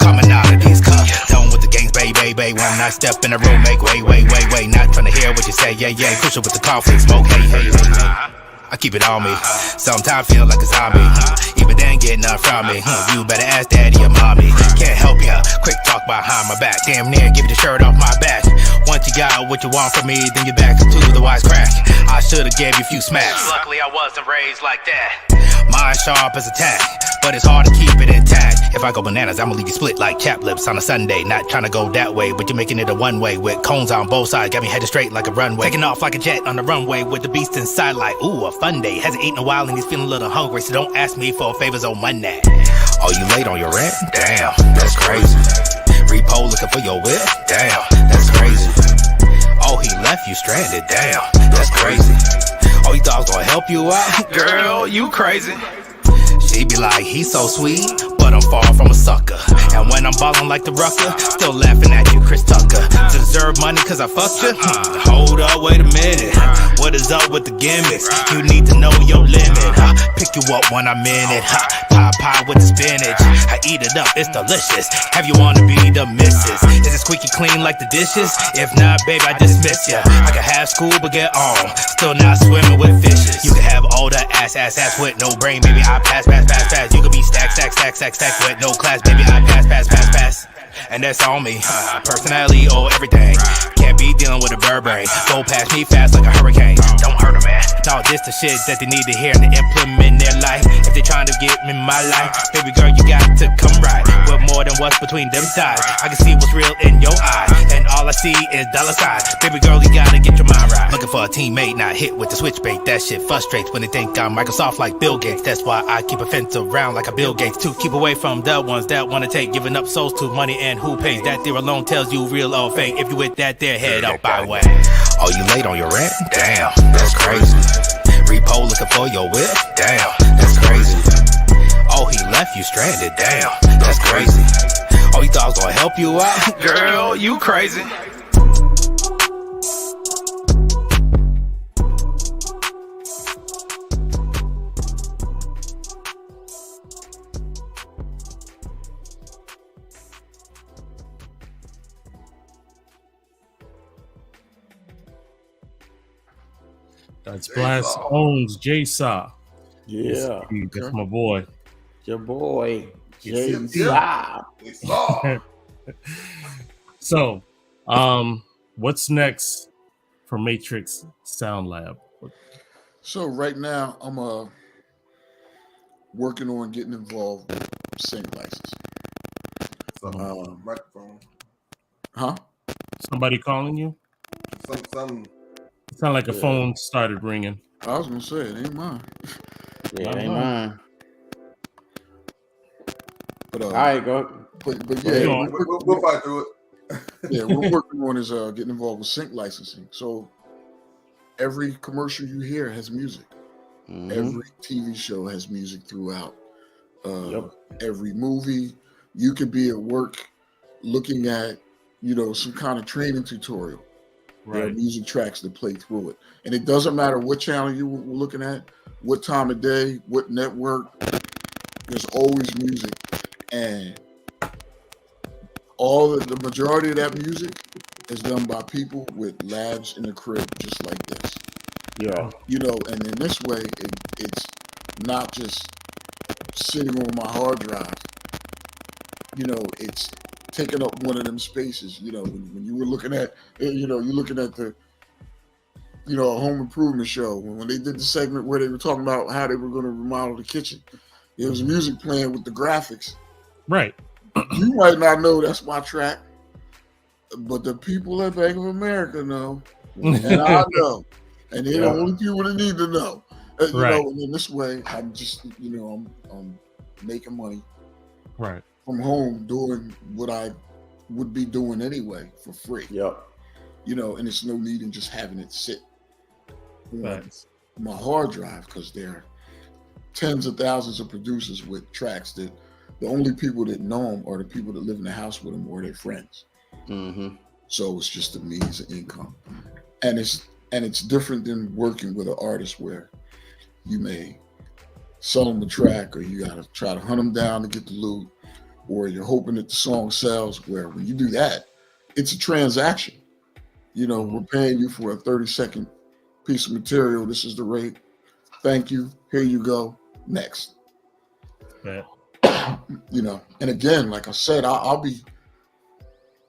S1: Coming out of these cuffs, done with the gangs, baby. When I step in the room, make way. Not trying to hear what you say, yeah. Push it with the coffee, smoke, hey. I keep it on me. Sometimes feel like a zombie. Even then, get none from me. You better ask daddy or mommy. Can't help ya. Quick talk behind my back. Damn near give you the shirt off my back. Once you got what you want from me, then you're back to the wise crack. I should've gave you a few smacks. Luckily, I wasn't raised like that. Mind sharp as a tack, but it's hard to keep it intact. If I go bananas, I'ma leave you split like chap lips on a Sunday. Not trying to go that way, but you're making it a one-way with cones on both sides. Got me headed straight like a runway. Taking off like a jet on the runway with the beast inside like, ooh, a fun day. Hasn't eaten a while and he's feeling a little hungry, so don't ask me for favors on Monday. Oh, you late on your rent? Damn, that's crazy. Repo looking for your whip? Damn, that's crazy. Oh, he left you stranded? Damn, that's crazy. Oh, he thought I was gonna help you out? Girl, you crazy. She be like, he's so sweet, but I'm far from a sucker. And when I'm ballin' like the Rucker, still laughing at you, Chris Tucker. Deserve money cause I fucked you? Hold up, wait a minute. What is up with the gimmicks? You need to know your limit. Pick you up when I'm in it. Pie with the spinach. I eat it up, it's delicious. Have you wanna be the missus? Is it squeaky clean like the dishes? If not, babe, I dismiss ya. I can have school but get on, still not swimming with fishes. You can have all the ass with no brain, baby, I pass. You can be stack with no class, baby, I pass. And that's on me, personality or everything. Can't be dealing with a bird brain. Go past me fast like a hurricane. Don't hurt 'em, man. No, this the shit that they need to hear and to implement in their life. If they trying to get in my life. Baby girl, you got to come right. With more than what's between them thighs. I can see what's real in your eyes, and all I see is dollar signs. Baby girl, you gotta get your mind right. Looking for a teammate, not hit with the switchbait. That shit frustrates when they think I'm Microsoft like Bill Gates. That's why I keep a fence around like a Bill Gates. To keep away from the ones that wanna take, giving up souls to money and who pays. That there alone tells you real or fake. If you with that there, head up by way. Oh, you late on your rent? Damn, that's crazy. Repo looking for your whip? Damn, that's crazy. Oh, he left you stranded? Damn, that's crazy. Oh, you thought I was gonna help you out? Girl, you crazy.
S2: That's Blast owns J-Saw.
S3: Yeah.
S2: That's my boy.
S3: Your boy, J-Saw.
S2: So, what's next for Matrixx SoundLab?
S10: So right now, I'm working on getting involved with sync licensing.
S4: Microphone.
S10: Huh?
S2: Somebody calling you?
S4: Some.
S2: Sound like a phone started ringing.
S10: I was gonna say it ain't mine.
S3: Yeah, it ain't mine.
S10: But
S3: all right, go.
S10: But yeah,
S4: we'll fight through it.
S10: Yeah, we're working on is getting involved with sync licensing. So every commercial you hear has music.
S3: Mm-hmm.
S10: Every TV show has music throughout. Every movie, you could be at work looking at, some kind of training tutorial. There are music tracks that play through it. And it doesn't matter what channel you were looking at, what time of day, what network, there's always music. And the majority of that music is done by people with labs in the crib just like this.
S3: Yeah.
S10: And in this way, it's not just sitting on my hard drive. It's taking up one of them spaces. When you were looking at, you're looking at the, a home improvement show. When they did the segment where they were talking about how they were going to remodel the kitchen, there was music playing with the graphics.
S2: Right.
S10: You might not know that's my track, but the people at Bank of America know, and I know, and they're the only people that need to know. And in this way, I'm just, I'm making money.
S2: Right.
S10: From home doing what I would be doing anyway for free.
S3: Yep.
S10: And it's no need in just having it sit on my hard drive because there are tens of thousands of producers with tracks that the only people that know them are the people that live in the house with them or their friends.
S3: Mm-hmm.
S10: So it's just a means of income. And it's different than working with an artist where you may sell them a track or you got to try to hunt them down to get the loot, or you're hoping that the song sells, where when you do that, it's a transaction. We're paying you for a 30-second piece of material. This is the rate. Thank you. Here you go. Next.
S2: Yeah.
S10: And again, like I said, I'll be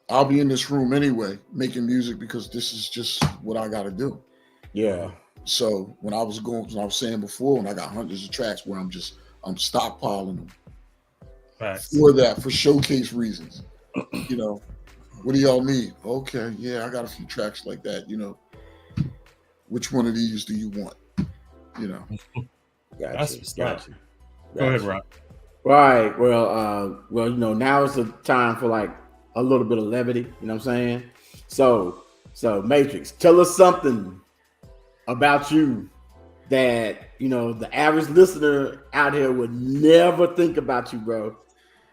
S10: in this room anyway, making music because this is just what I got to do.
S3: Yeah.
S10: So when I was saying before, when I got hundreds of tracks where I'm stockpiling them. For showcase reasons. What do y'all need? Okay, yeah, I got a few tracks like that. Which one of these do you want?
S3: Gotcha.
S2: Go ahead, Rob.
S3: Right. Well, now is the time for like a little bit of levity. You know what I'm saying? So Matrixx, tell us something about you that the average listener out here would never think about you, bro.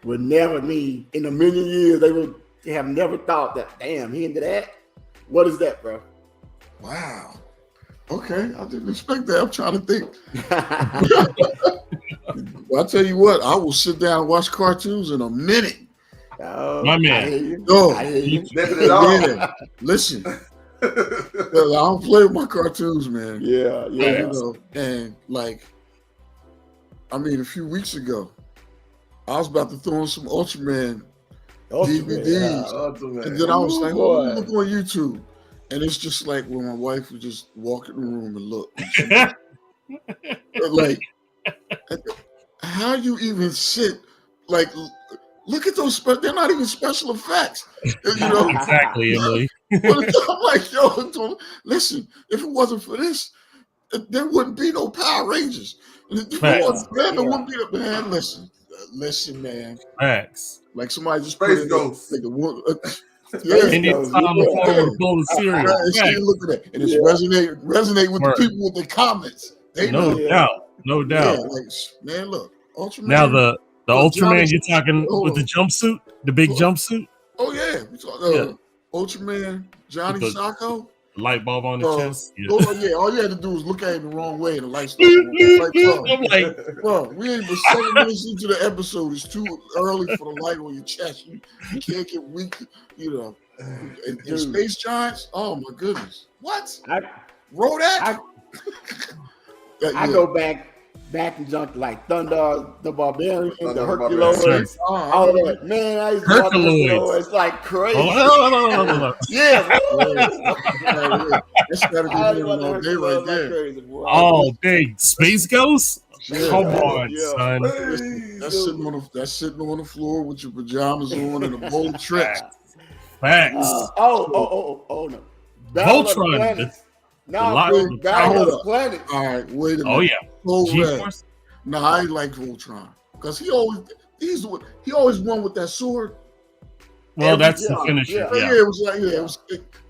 S3: Would never need in a million years. They would have never thought that. Damn, he into that. What is that, bro?
S10: Wow. Okay, I didn't expect that. I'm trying to think. Well, I'll tell you what. I will sit down and watch cartoons in a minute.
S3: Oh,
S2: my man.
S3: I hear you.
S10: No,
S3: I hear you.
S10: Yeah. Listen, I don't play with my cartoons, man.
S3: Yeah.
S10: And a few weeks ago, I was about to throw in some Ultraman DVDs, and then I was like, "Oh, let me look on YouTube," and it's just like when my wife would just walk in the room and look, how you even sit like. Look at those. They're not even special effects. You know
S2: exactly, Emily.
S10: I'm like, yo, listen. If it wasn't for this, there wouldn't be no Power Rangers. There wouldn't be no man. Listen, man.
S2: Max.
S10: Like somebody just
S4: Space Ghost.
S10: Like
S2: Anytime the form of bowl of cereal.
S10: Look at that, and it's resonate with the people with the comments.
S2: No doubt.
S10: Like, man, look, Ultraman.
S2: Now the Ultraman you're talking with the jumpsuit, the big jumpsuit.
S10: Oh yeah, we talking Ultraman, Johnny Sacco.
S2: Light bulb on the chest.
S10: Yeah. All you had to do was look at it the wrong way and the light started. I'm like, bro, we ain't but 7 minutes into the episode. It's too early for the light on your chest. You can't get weak, you know. And Space Giants, oh my goodness. What? Rodak?
S3: I go back and jump like Thunder, the Barbarian, the Herculoids, all that. Man, I used to watch Herculoids. It's like crazy. Yeah.
S10: That's gotta be all day right there.
S2: All day. Space Ghost? Come on, son.
S10: That's sitting on the floor with your pajamas on and a bowl of tricks.
S2: Facts.
S3: No.
S2: Voltron.
S3: Battle of the Planets.
S10: All right, wait a minute.
S2: Oh yeah.
S10: No, I ain't like Voltron because he always won with that sword.
S2: Well, that's the finisher.
S10: Yeah, it was like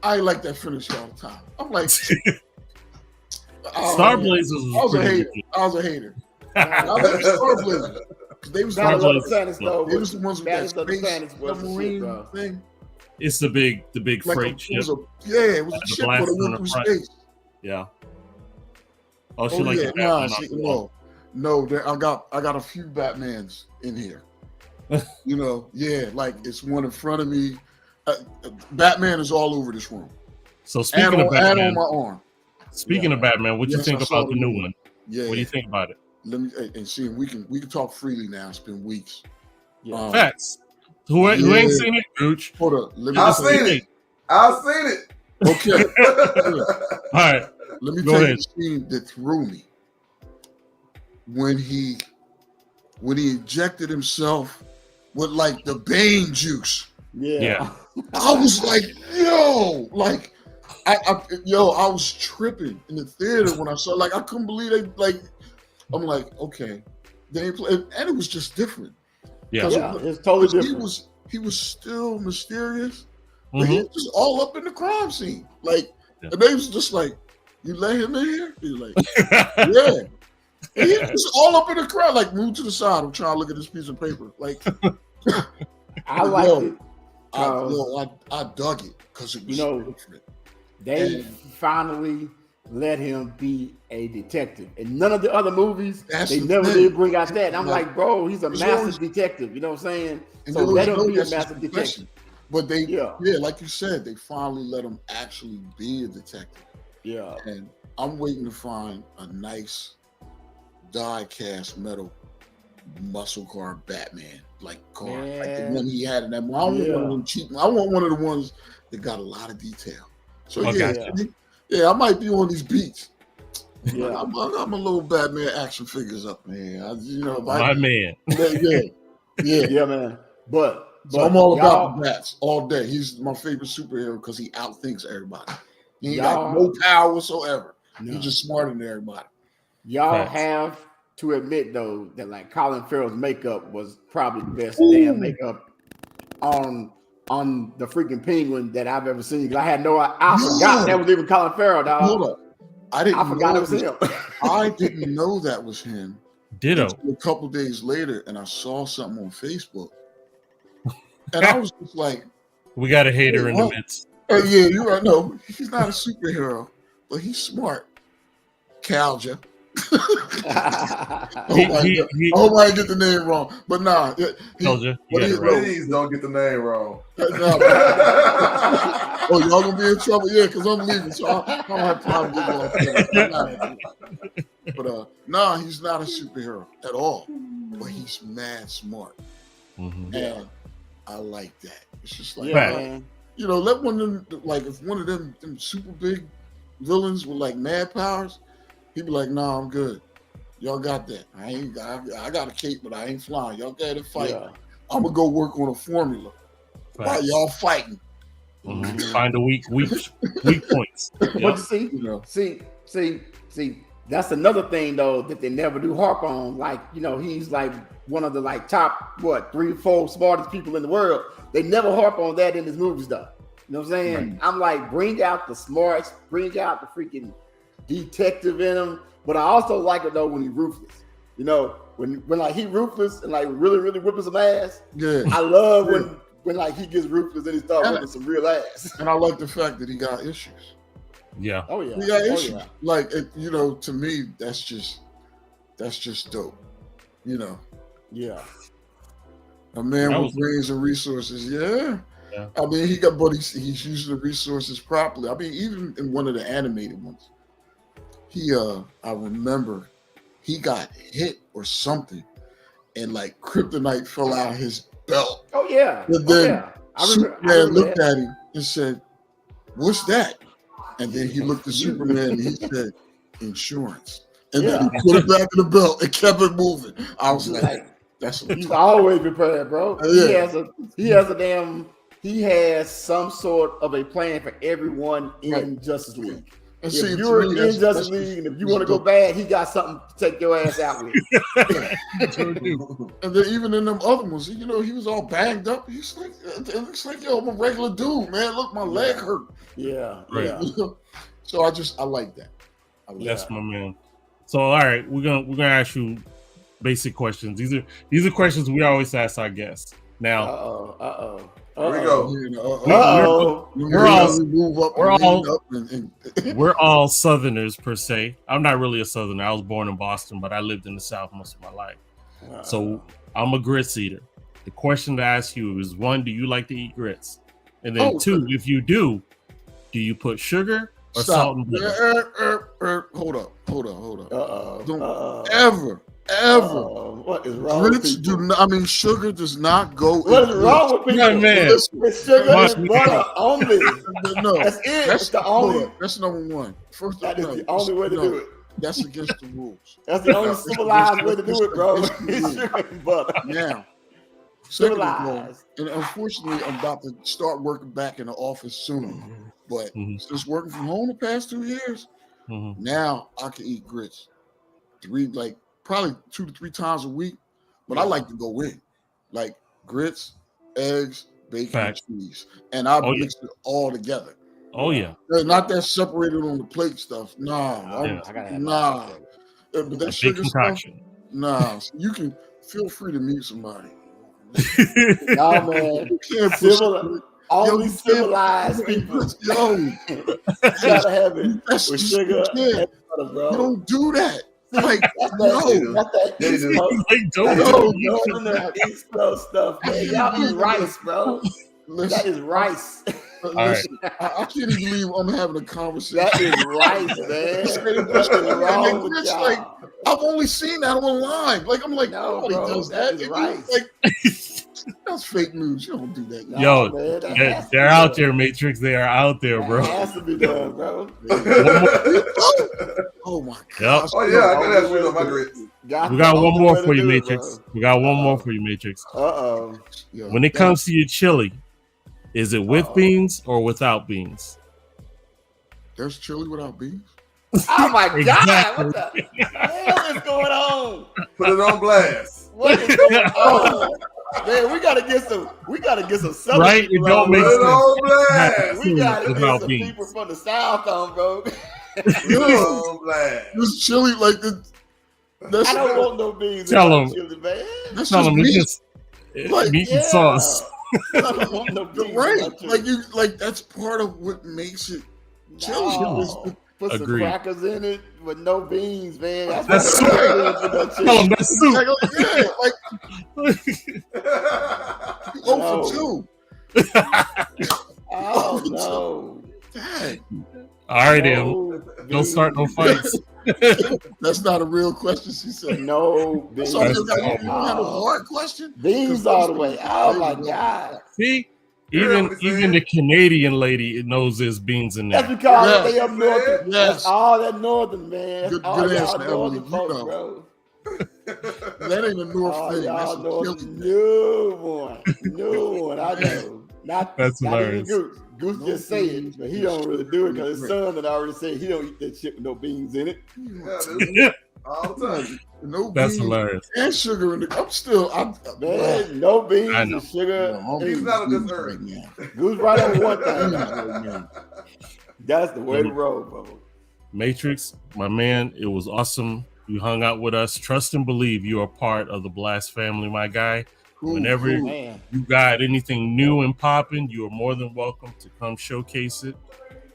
S10: I ain't like that finisher all the time. I'm like,
S2: Star Blazers was
S10: a hater. I was a hater. I was like Star Blazers because they was the ones with that space submarine thing.
S2: It's the big freight ship.
S10: It was a ship that went through space.
S2: Yeah. Oh, she like
S10: No, I got a few Batmans in here. You know, like it's one in front of me. Batman is all over this room.
S2: So speaking of Batman,
S10: and on my arm.
S2: Speaking of Batman, what you think about the new one?
S10: Yeah.
S2: What do you think about it?
S10: Let me and see. We can talk freely now. It's been weeks.
S2: Facts. Who ain't seen it, Gooch?
S10: Hold up.
S4: I've seen it.
S10: Okay.
S2: All right.
S10: Let me tell you the scene that threw me. When he injected himself with like the Bane juice.
S2: Yeah.
S10: I was like, yo, like I was tripping in the theater when I saw I couldn't believe it. Like, I'm like, okay. They play, and it was just different.
S3: Yeah, it's totally different.
S10: He was still mysterious, but he was just all up in the crime scene. Like, and they was just like, you let him in here? He's like, yeah. And he was all up in the crowd, like, move to the side. I'm trying to look at this piece of paper. Like,
S3: I liked it.
S10: I dug it because it was different.
S3: They finally let him be a detective. In none of the other movies, they never did bring out that. And I'm like, bro, he's a massive detective. You know what I'm saying? So let him be a massive detective.
S10: But they, like you said, they finally let him actually be a detective.
S3: Yeah.
S10: And I'm waiting to find a nice die-cast metal muscle car Batman like car, like the one he had in that. I want one of them cheap. I want one of the ones that got a lot of detail. So I might be on these beats. Yeah, I'm a little Batman action figures up, man.
S2: My man.
S10: Yeah,
S3: man. But
S10: I'm all about the bats all day. He's my favorite superhero because he outthinks everybody. He ain't got no power whatsoever. No. He's just smarter than everybody.
S3: Y'all have to admit though that like Colin Farrell's makeup was probably the best damn makeup on the freaking Penguin that I've ever seen. I forgot that was even Colin Farrell, dog.
S10: Hold up. I
S3: forgot it was him.
S10: I didn't know that was him.
S2: Ditto.
S10: A couple days later, and I saw something on Facebook, and I was just like,
S2: "We got a hater in the midst."
S10: Yeah, you're right. No, he's not a superhero, but he's smart. Calja. I hope I get the name wrong, but nah.
S4: Please don't get the name wrong.
S10: Oh, y'all gonna be in trouble? Yeah, because I'm leaving, so I don't have time to get But he's not a superhero at all. But he's mad smart, and I like that. It's just like let one of them, like if one of them super big villains with like mad powers, he'd be like, "Nah, I'm good." Y'all got that. I got a cape, but I ain't flying. Y'all got to fight. Yeah. I'm gonna go work on a formula while y'all fighting.
S2: Find the weak points.
S3: But see, that's another thing though that they never do harp on. Like, he's like one of the top 3 or 4 smartest people in the world. They never harp on that in his movies though. You know what I'm saying? Right. I'm like, bring out the smarts, bring out the freaking detective in him. But I also like it though when he's ruthless. When like he ruthless and like really, really whipping some ass. Yeah. I love when like he gets ruthless and he starts whipping some real ass.
S10: And I like the fact that he got issues.
S2: Yeah.
S3: Oh yeah.
S10: He got issues. Yeah. Like to me, that's just dope.
S3: Yeah.
S10: A man with brains and resources. Yeah. I mean, he's using the resources properly. I mean, even in one of the animated ones, I remember he got hit or something, and like kryptonite fell out of his belt.
S3: Oh yeah.
S10: And then Superman looked at him and said, "What's that?" And then he looked at Superman and he said, "Insurance." And then he put it back in the belt and kept it moving. I was like, "That's what
S3: he's always prepared, bro." Yeah. He has some sort of a plan for everyone in Justice League. And if you're in Justice League and if you want to go bad, he got something to take your ass out with.
S10: And then even in them other ones, he was all banged up. He's like, it looks like, I'm a regular dude, man. Look, my leg hurt.
S3: Yeah.
S2: Right.
S10: Yeah. So I like that.
S2: That's my man. So all right, we're gonna ask you basic questions. These are questions we always ask our guests. Now,
S4: here we go.
S2: We're all Southerners per se. I'm not really a Southerner. I was born in Boston, but I lived in the South most of my life. So I'm a grits eater. The question to ask you is: 1, do you like to eat grits? And then 2, if you do you put sugar or salt and butter?
S10: Hold up. Don't ever.
S3: What is wrong
S10: grits
S3: with people?
S10: Sugar does not go.
S3: What is wrong with people?
S2: Yeah, man.
S3: With sugar and butter only.
S10: No,
S3: that's it. That's the only.
S10: That's number 1. First,
S3: that is the only way to do it.
S10: That's against the rules.
S3: That's the only civilized way to do it, bro. Sugar and butter.
S10: Now, civilized. And unfortunately, I'm about to start working back in the office soon. But since working from home the past 2 years, now I can eat grits probably 2 to 3 times a week, but I like to go in like grits, eggs, bacon, and cheese, and I mix it all together.
S2: Oh yeah,
S10: not that separated on the plate stuff. Nah, but that sugar stuff. Nah, so you can feel free to meet somebody.
S3: Nah, man, you can't only civilized people.
S10: Yo,
S3: gotta have it with sugar and butter, bro.
S10: You don't do that. Like,
S3: East Coast stuff, man. Y'all eat rice, bro. That is rice.
S10: Listen, I can't even believe I'm having a conversation.
S3: That is rice, man. What's wrong with y'all?
S10: Like, I've only seen that online. Like, I'm like, nobody does that.
S3: Is rice.
S10: Like, that's fake news. You don't do that.
S2: Yo, man, they're out there, Matrixx. They are out there, bro.
S3: That has to be done, bro.
S10: Oh my god.
S2: Yep.
S4: Oh yeah, I can ask you my grits.
S2: We got one more for you, Matrixx. We got one more for you, Matrixx. When it comes to your chili, is it with beans or without beans?
S10: There's chili without beans?
S3: Oh my god! What the hell is going on?
S4: Put it on blast.
S3: What is going on? Man, we gotta get some Southern
S2: right? It don't make sense.
S3: We gotta get some people from the South on, bro.
S10: This chili like the.
S3: I don't want no beans.
S2: Tell them,
S3: chili, man.
S10: That's
S2: tell
S10: just
S2: them
S10: meat.
S2: Like meat and sauce.
S3: I don't want no beans.
S10: Right? That's part of what makes it chili.
S3: No. Put some crackers in it with no beans, man.
S2: That's soup. Tell them that's soup.
S10: For 2.
S3: Oh no.
S10: Dang.
S2: All right, then. Don't start no fights.
S10: That's not a real question, she said.
S3: No, beans.
S10: So you don't have a hard question?
S3: Beans all the way. Oh my god.
S2: See? Even the Canadian lady knows there's beans in there.
S3: That's because they up north. That's all that northern, man.
S10: Good
S3: all
S10: answer,
S3: northern folks, bro.
S10: That ain't a North thing.
S3: Y'all
S10: That's
S3: know
S10: a
S3: it's new one. I know.
S2: That's
S3: not even
S2: hilarious.
S3: Goose. Goose just say it, but he don't really do it because his son had already said he don't eat that shit with no beans in it.
S4: Yeah, all the time.
S10: No
S2: That's
S10: beans
S2: hilarious.
S10: and sugar in the.
S3: Man, no beans
S2: I know.
S3: and sugar.
S4: He's not a dessert.
S3: Goose right on one thing. That's the way to roll, bro.
S2: Matrixx, my man, it was awesome. You hung out with us. Trust and believe you are part of the Blast family, my guy. Whenever you got anything new and popping, you are more than welcome to come showcase it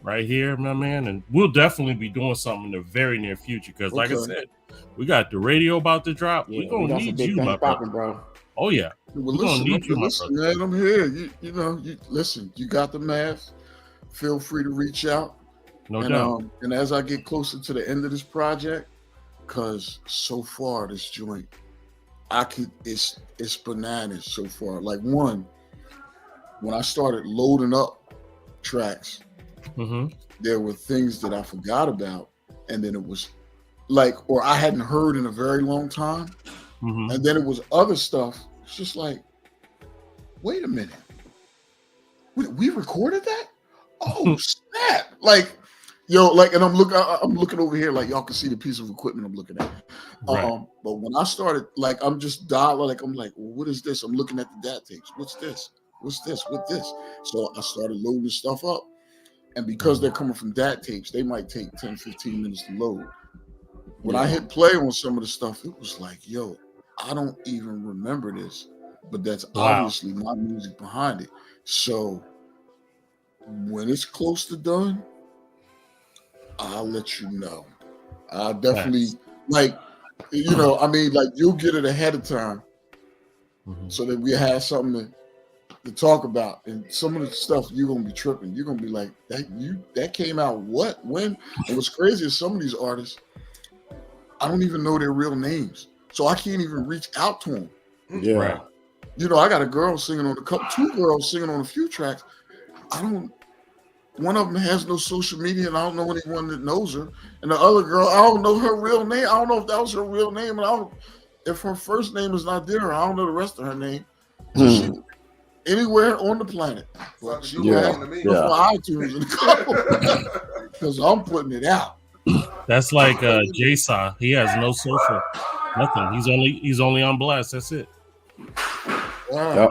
S2: right here, my man. And we'll definitely be doing something in the very near future because, like I said, we got the radio about to drop. We're going to need you, my brother.
S3: Bro.
S2: Oh, yeah.
S10: Well,
S2: We're going to need you, my brother.
S10: Man, I'm here. You listen, you got the mask. Feel free to reach out.
S2: No doubt.
S10: And as I get closer to the end of this project, because so far this joint, it's bananas so far. Like when I started loading up tracks, there were things that I forgot about, and then it was like, or I hadn't heard in a very long time, and then it was other stuff. It's just like, wait a minute, we recorded that? Oh snap! Like, yo, like, and I'm looking over here, like y'all can see the piece of equipment I'm looking at.
S2: Right.
S10: But when I started, like, I'm just dialing, like, I'm like, well, what is this? I'm looking at the DAT tapes. What's this? What's this? What's this? So I started loading stuff up. And because they're coming from DAT tapes, they might take 10, 15 minutes to load. When I hit play on some of the stuff, it was like, yo, I don't even remember this, but that's obviously my music behind it. So when it's close to done, I'll let you know. I'll definitely, like, I mean, like, you'll get it ahead of time so that we have something to talk about. And some of the stuff you're going to be tripping. You're going to be like, that came out what? When? And what's crazy is some of these artists, I don't even know their real names. So I can't even reach out to them.
S3: Yeah. Right.
S10: I got a girl singing on two girls singing on a few tracks. One of them has no social media, and I don't know anyone that knows her. And the other girl, I don't know her real name. I don't know if that was her real name. And if her first name is not there, I don't know the rest of her name. So she anywhere on the planet. But she has iTunes and because I'm putting it out.
S2: That's like Jason. He has no social, nothing. He's only on Blast. That's it.
S10: Wow.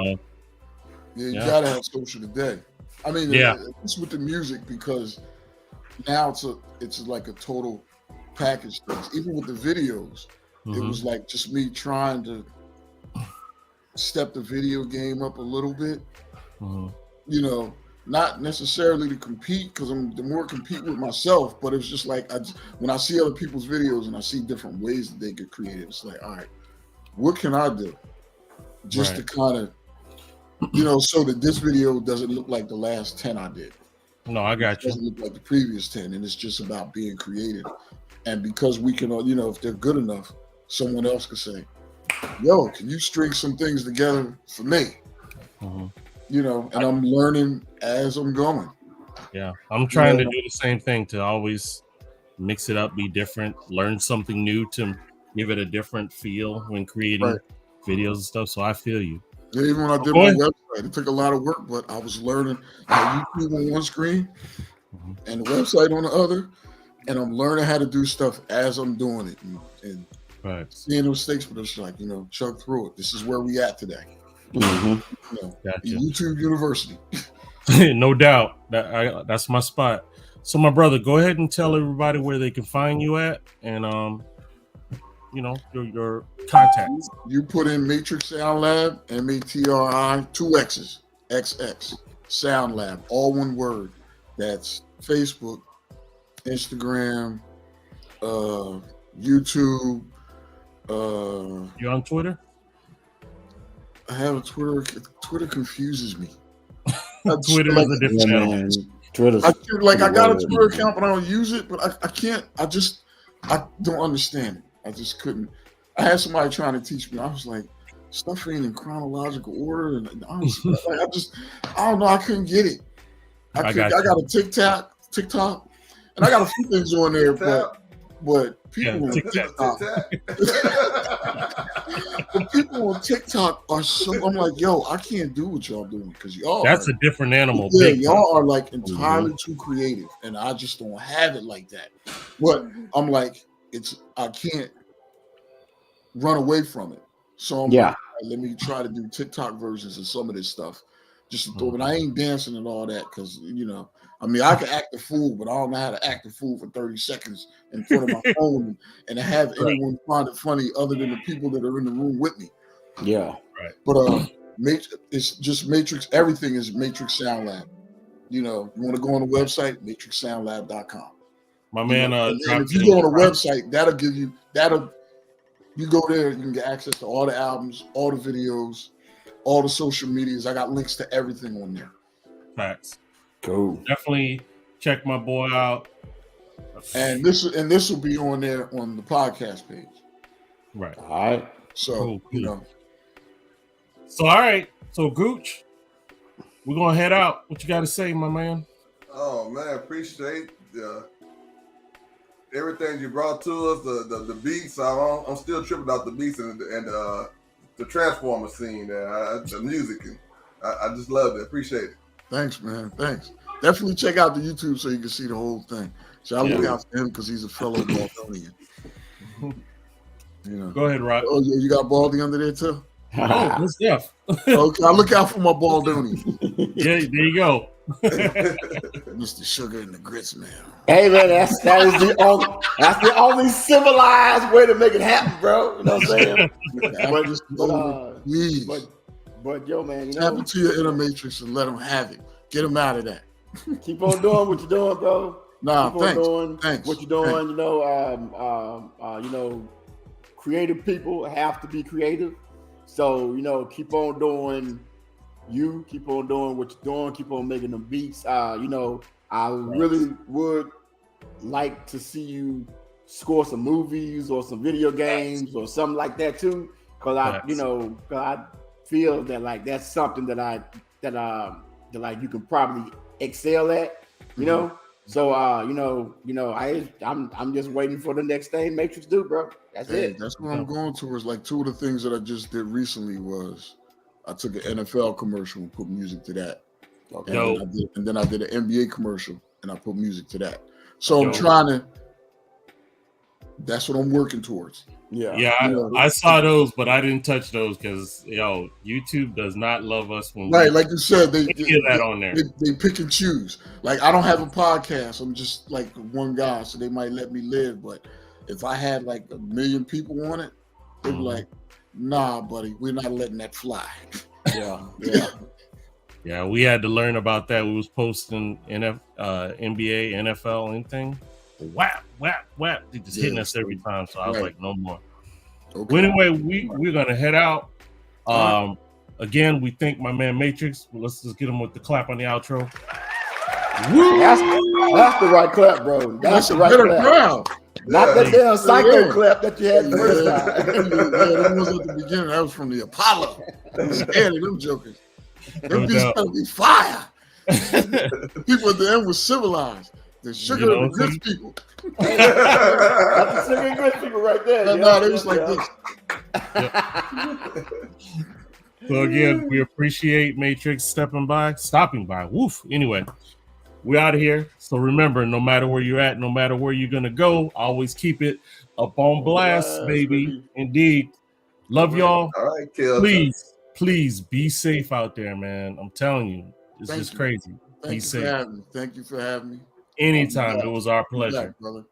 S10: You gotta have social today. I mean, it's with the music because now it's like a total package thing. Even with the videos, it was like just me trying to step the video game up a little bit. Not necessarily to compete because I'm the more compete with myself, but it's just like when I see other people's videos and I see different ways that they get creative, it's like, all right, what can I do just to kind of so that this video doesn't look like the last 10 I did.
S2: No, I got you.
S10: It doesn't look like the previous 10, and it's just about being creative. And because we can, if they're good enough, someone else can say, yo, can you string some things together for me? And I'm learning as I'm going.
S2: Yeah, I'm trying to do the same thing to always mix it up, be different, learn something new to give it a different feel when creating videos and stuff. So I feel you.
S10: Yeah, even when I did my website, it took a lot of work, but I was learning YouTube on one screen and the website on the other, and I'm learning how to do stuff as I'm doing it and seeing the mistakes, but it's like, chug through it. This is where we at today.
S2: Gotcha.
S10: YouTube University.
S2: No doubt. That's my spot. So my brother, go ahead and tell everybody where they can find you at and your contacts.
S10: You put in Matrixx SoundLab, MATRI, 2 X's, XX, SoundLab, all one word. That's Facebook, Instagram, YouTube.
S2: You on Twitter?
S10: I have a Twitter. Twitter confuses me.
S2: Twitter is a different channel.
S10: I got a Twitter account, but I don't use it. But I can't. I don't understand it. I just couldn't. I had somebody trying to teach me. I was like, stuff ain't in chronological order, and I don't know. I couldn't get it. I got a TikTok, and I got a few things on there, but But people on TikTok, but people on TikTok are so. I'm like, yo, I can't do what y'all doing because y'all.
S2: That's a different animal.
S10: Yeah, y'all are like entirely too creative, and I just don't have it like that. But I'm like, I can't run away from it. So I'm like, let me try to do TikTok versions of some of this stuff. Just to throw, but I ain't dancing and all that because I mean, I can act a fool, but I don't know how to act a fool for 30 seconds in front of my phone and have anyone find it funny other than the people that are in the room with me.
S3: Yeah,
S2: right.
S10: But it's just Matrixx. Everything is Matrixx SoundLab. You want to go on the website, MatrixxSoundLab.com.
S2: My man,
S10: and if you go on the website, that'll give you you go there, you can get access to all the albums, all the videos, all the social medias. I got links to everything on there.
S2: Facts.
S3: Cool.
S2: Definitely check my boy out.
S10: And this will be on there on the podcast page.
S2: Right.
S3: All right.
S10: So
S2: cool. So all right. So Gooch, we're gonna head out. What you got to say, my man?
S4: Oh man, appreciate everything you brought to us. The beats. I'm still tripping out the beats and the Transformer scene there. The music. And I just love it. Appreciate it.
S10: Thanks, man. Thanks. Definitely check out the YouTube so you can see the whole thing. So I look out for him because he's a fellow Baldonian.
S2: Go ahead, Rod.
S10: Oh, yeah, you got Baldy under there too?
S2: Oh, good stuff.
S10: Okay, I look out for my Baldonian.
S2: Yeah, there you go.
S10: Mr. Sugar and the Grits, man.
S3: Hey man, that's the only civilized way to make it happen, bro. You know what I'm saying? But yo, man,
S10: tap into your inner matrix and let them have it. Get them out of that.
S3: Keep on doing what you're doing, bro.
S10: Keep on doing
S3: what you're doing. Creative people have to be creative. So keep on doing you. Keep on doing what you're doing. Keep on making them beats. I really would like to see you score some movies or some video games or something like that too. Because I feel that like that's something that you can probably excel at, So I'm just waiting for the next thing Matrixx do, bro. That's it.
S10: That's what I'm going towards. Like two of the things that I just did recently was I took an NFL commercial and put music to that. Okay. And then I did an NBA commercial and I put music to that. So I'm trying to. That's what I'm working towards.
S2: Yeah, I saw those, but I didn't touch those because YouTube does not love us when
S10: like you said, they
S2: get that on there.
S10: They pick and choose. Like I don't have a podcast. I'm just like one guy, so they might let me live. But if I had like 1 million people on it, they'd be like, "Nah, buddy, we're not letting that fly."
S2: Yeah. We had to learn about that. We was posting NBA, NFL, anything. Whap, whap, whap. They just hitting us every time. So I was like, no more. Okay. Well, anyway, we're gonna head out. Again, we thank my man Matrixx. Let's just get him with the clap on the outro.
S3: Woo! That's the right clap, bro. That's the right clap. Not that damn psycho clap that you had the first time.
S10: That was at the beginning. That was from the Apollo. I'm scared of them jokers. Them beats gonna be fire. The people at the end were civilized. The Sugar and the Grits people.
S3: That's the Sugar and Grits people right there.
S10: No, they was like this.
S2: So again, we appreciate Matrixx stopping by. Woof. Anyway, we're out of here. So remember, no matter where you're at, no matter where you're gonna go, always keep it up on blast, baby. Indeed. Love y'all.
S4: All right,
S2: please be safe out there, man. I'm telling you, it's just crazy. Be safe.
S10: Thank you for having me.
S2: Anytime. It was our pleasure.
S10: Brother.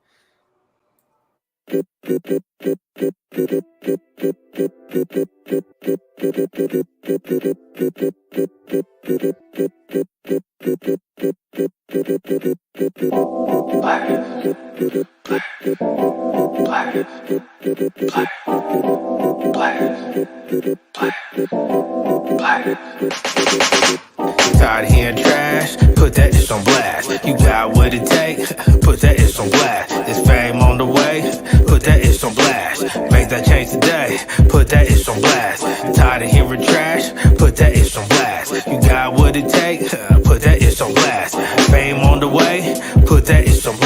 S1: Tired of hearing trash, put that ish on blast. You got what it takes, put that ish on blast. It's fame on the way, put that ish on blast. Make that change today, put that ish on blast. Tired of hearing trash, put that ish on blast. You got what it takes, put that ish on blast. Fame on